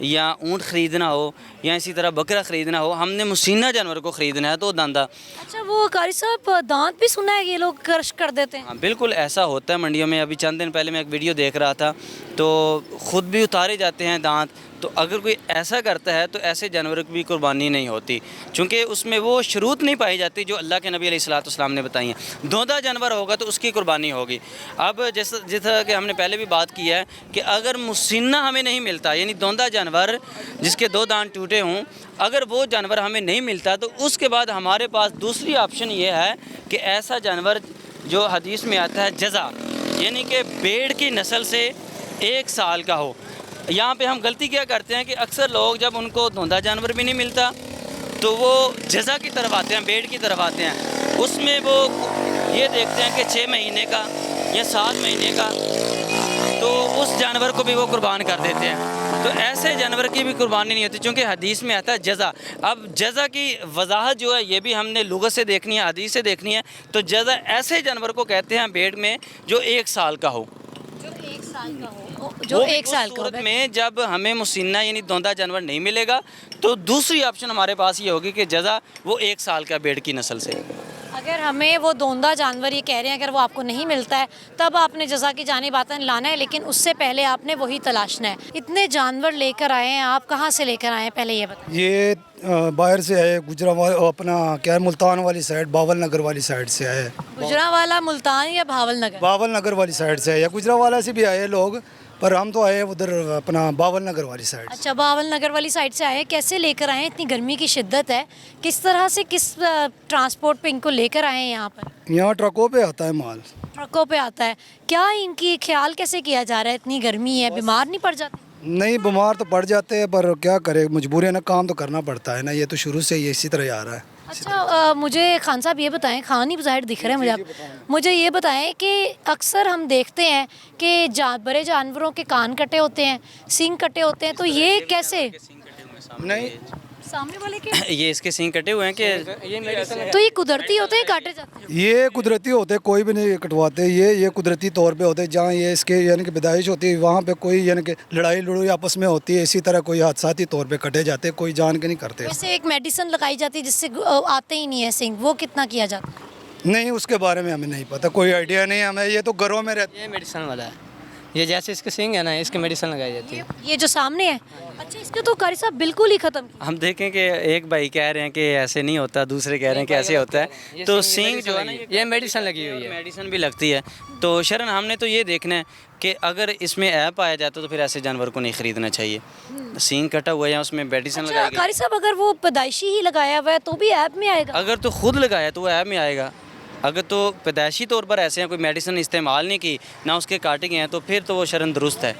یا اونٹ خریدنا ہو یا اسی طرح بکرا خریدنا ہو، ہم نے مسینہ جانور کو خریدنا ہے تو داندہ. اچھا وہ قاری صاحب دانت بھی سنا ہے یہ لوگ کرش کر دیتے ہیں؟ ہاں بالکل ایسا ہوتا ہے منڈیوں میں. ابھی چند دن پہلے میں ایک ویڈیو دیکھ رہا تھا تو خود بھی اتارے جاتے ہیں دانت. تو اگر کوئی ایسا کرتا ہے تو ایسے جانوروں کی بھی قربانی نہیں ہوتی، چونکہ اس میں وہ شروط نہیں پائی جاتی جو اللہ کے نبی علیہ الصلوۃ والسلام نے بتائی ہیں. دوندا جانور ہوگا تو اس کی قربانی ہوگی. اب جیسا کہ ہم نے پہلے بھی بات کی ہے کہ اگر مسنہ ہمیں نہیں ملتا، یعنی دوندا جانور جس کے 2 دانت ٹوٹے ہوں، اگر وہ جانور ہمیں نہیں ملتا تو اس کے بعد ہمارے پاس دوسری آپشن یہ ہے کہ ایسا جانور جو حدیث میں آتا ہے جزا، یعنی کہ بھیڑ کی نسل سے 1 سال کا ہو. یہاں پہ ہم غلطی کیا کرتے ہیں کہ اکثر لوگ جب ان کو دھوندا جانور بھی نہیں ملتا تو وہ جزا کی طرف آتے ہیں، بھیڑ کی طرف آتے ہیں. اس میں وہ یہ دیکھتے ہیں کہ 6 مہینے کا یا 7 مہینے کا، تو اس جانور کو بھی وہ قربان کر دیتے ہیں. تو ایسے جانور کی بھی قربانی نہیں ہوتی چونکہ حدیث میں آتا ہے جزا. اب جزا کی وضاحت جو ہے یہ بھی ہم نے لغت سے دیکھنی ہے، حدیث سے دیکھنی ہے. تو جزا ایسے جانور کو کہتے ہیں بھیڑ میں جو 1 سال کا ہو. جو 1 سال کا صورت میں جب ہمیں مسنہ یعنی دوندا جانور نہیں ملے گا تو دوسری آپشن ہمارے پاس یہ ہوگی کہ جزا وہ 1 سال کا بھیڑ کی نسل سے. اگر ہمیں وہ دوندا جانور یہ کہہ رہے ہیں اگر وہ آپ کو نہیں ملتا ہے تب آپ نے جزا کی جانب آتا لانا ہے، لیکن اس سے پہلے آپ نے وہی تلاشنا ہے. اتنے جانور لے کر آئے ہیں آپ، کہاں سے لے کر آئے ہیں پہلے یہ بتائیں. یہ باہر سے ہے، گجرا اپنا کیا ہے ملتان والی سائڈ، باول نگر والی سائڈ سے آئے. گجرانوالا ملتان یا بھاول نگر؟ باول نگر والی سائڈ سے ہے، یا گجرانوالا سے بھی آئے لوگ، پر ہم تو آئے ادھر اپنا باول نگر والی سائڈ. اچھا باول نگر والی سائڈ سے آئے. کیسے لے کر آئے ہیں؟ اتنی گرمی کی شدت ہے، کس طرح سے کس ٹرانسپورٹ پہ ان کو لے کر آئے ہیں یہاں پر؟ یہاں ٹرکوں پہ آتا ہے مال. ٹرکوں پہ آتا ہے. کیا ان کی خیال کیسے کیا جا رہا ہے؟ اتنی گرمی ہے، بیمار نہیں پڑ جاتے؟ نہیں بیمار تو پڑ جاتے ہیں، پر کیا کرے، مجبوری ہے نا، کام تو کرنا پڑتا ہے نا، یہ تو شروع سے ہی اسی طرح ہی آ رہا ہے. اچھا مجھے خان صاحب یہ بتائیں، خان ہی بظاہر دکھ رہے ہیں مجھے آپ، مجھے یہ بتائیں کہ اکثر ہم دیکھتے ہیں کہ بڑے جانوروں کے کان کٹے ہوتے ہیں، سینگ کٹے ہوتے ہیں، تو یہ کیسے؟ نہیں سامنے والے کے یہ اس کے سینگ کٹے ہوئے ہیں کہ تو یہ قدرتی ہوتے ہیں کاٹے جاتے ہیں؟ یہ قدرتی ہوتے، کوئی بھی نہیں کٹواتے، یہ قدرتی طور پہ ہوتے. جہاں یہ اس کے یعنی کہ پیدائش ہوتی ہے وہاں پہ کوئی یعنی کہ لڑائی آپس میں ہوتی ہے، اسی طرح کوئی حادثاتی طور پہ کٹے جاتے، کوئی جان کے نہیں کرتے. ویسے ایک میڈیسن لگائی جاتی ہے جس سے آتے ہی نہیں ہے سینگ، وہ کتنا کیا جاتا ہے؟ نہیں اس کے بارے میں ہمیں نہیں پتہ، کوئی آئیڈیا نہیں ہمیں. یہ تو گھروں میں رہتے. یہ میڈیسن والا ہے، یہ جیسے اس کے سینگ ہے نا، اس کی میڈیسن لگائی جاتی ہے. یہ جو سامنے ہے، اچھا اس کے تو قاری صاحب بالکل ہی ختم. ہم دیکھیں کہ ایک بھائی کہہ رہے ہیں کہ ایسے نہیں ہوتا، دوسرے کہہ رہے ہیں کہ ایسے ہوتا ہے. تو سینگ جو ہے نا یہ میڈیسن لگی ہوئی ہے، میڈیسن بھی لگتی ہے. تو شرن ہم نے تو یہ دیکھنا ہے کہ اگر اس میں ایپ پایا جاتا تو پھر ایسے جانور کو نہیں خریدنا چاہیے. سینگ کٹا ہوا ہے یا اس میں میڈیسن لگائی گئی. قاری صاحب اگر وہ پیدائشی ہی لگایا ہوا ہے تو بھی ایپ میں آئے گا؟ اگر تو خود لگایا تو وہ ایپ میں آئے گا. اگر تو پیدائشی طور پر ایسے ہیں، کوئی میڈیسن استعمال نہیں کی، نہ اس کے کاٹے گئے ہیں، تو پھر تو وہ شرن درست ہے.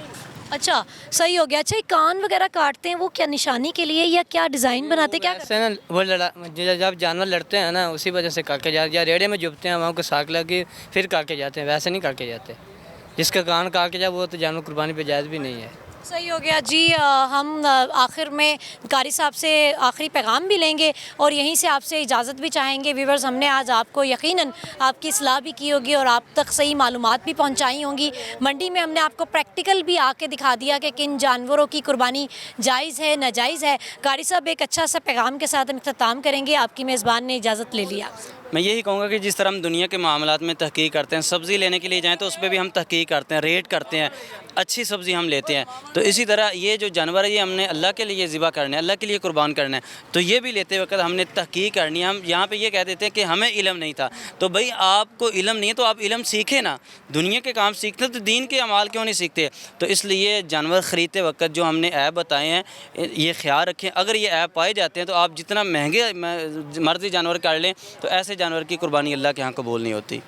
اچھا صحیح ہو گیا. اچھا یہ کان وغیرہ کاٹتے ہیں وہ کیا نشانی کے لیے یا کیا ڈیزائن بناتے، کیا کرتے ایسے نا وہ جب جانور لڑتے ہیں نا اسی وجہ سے کاٹ کے جاتے، یا ریڑے میں جھپتے ہیں وہاں کو ساک لگی پھر کاٹ کے جاتے ہیں، ویسے نہیں کاٹ کے جاتے. جس کا کان کاٹ کے جائے وہ تو جانور قربانی پہ جائز بھی نہیں ہے. صحیح ہو گیا جی. ہم آخر میں قاری صاحب سے آخری پیغام بھی لیں گے اور یہیں سے آپ سے اجازت بھی چاہیں گے. ویورز ہم نے آج آپ کو یقیناً آپ کی اصلاح بھی کی ہوگی اور آپ تک صحیح معلومات بھی پہنچائی ہوں گی. منڈی میں ہم نے آپ کو پریکٹیکل بھی آ کے دکھا دیا کہ کن جانوروں کی قربانی جائز ہے ناجائز ہے. قاری صاحب ایک اچھا سا پیغام کے ساتھ ہم اختتام کریں گے. آپ کی میزبان نے اجازت لے لیا. میں یہی کہوں گا کہ جس طرح ہم دنیا کے معاملات میں تحقیق کرتے ہیں، سبزی لینے کے لیے جائیں تو اس پہ بھی ہم تحقیق کرتے ہیں، ریٹ کرتے ہیں، اچھی سبزی ہم لیتے ہیں. تو اسی طرح یہ جو جانور ہے یہ ہم نے اللہ کے لیے ذبح کرنا ہے، اللہ کے لیے قربان کرنا ہے. تو یہ بھی لیتے وقت ہم نے تحقیق کرنی ہے. ہم یہاں پہ یہ کہہ دیتے ہیں کہ ہمیں علم نہیں تھا. تو بھائی آپ کو علم نہیں ہے تو آپ علم سیکھیں نا. دنیا کے کام سیکھتے تو دین کے اعمال کیوں نہیں سیکھتے؟ تو اس لیے جانور خریدتے وقت جو ہم نے ایپ بتائے ہیں یہ خیال رکھیں. اگر یہ ایپ پائے جاتے ہیں تو آپ جتنا مہنگے مرضی جانور کر لیں تو ایسے جانور کی قربانی اللہ کے ہاں قبول نہیں ہوتی.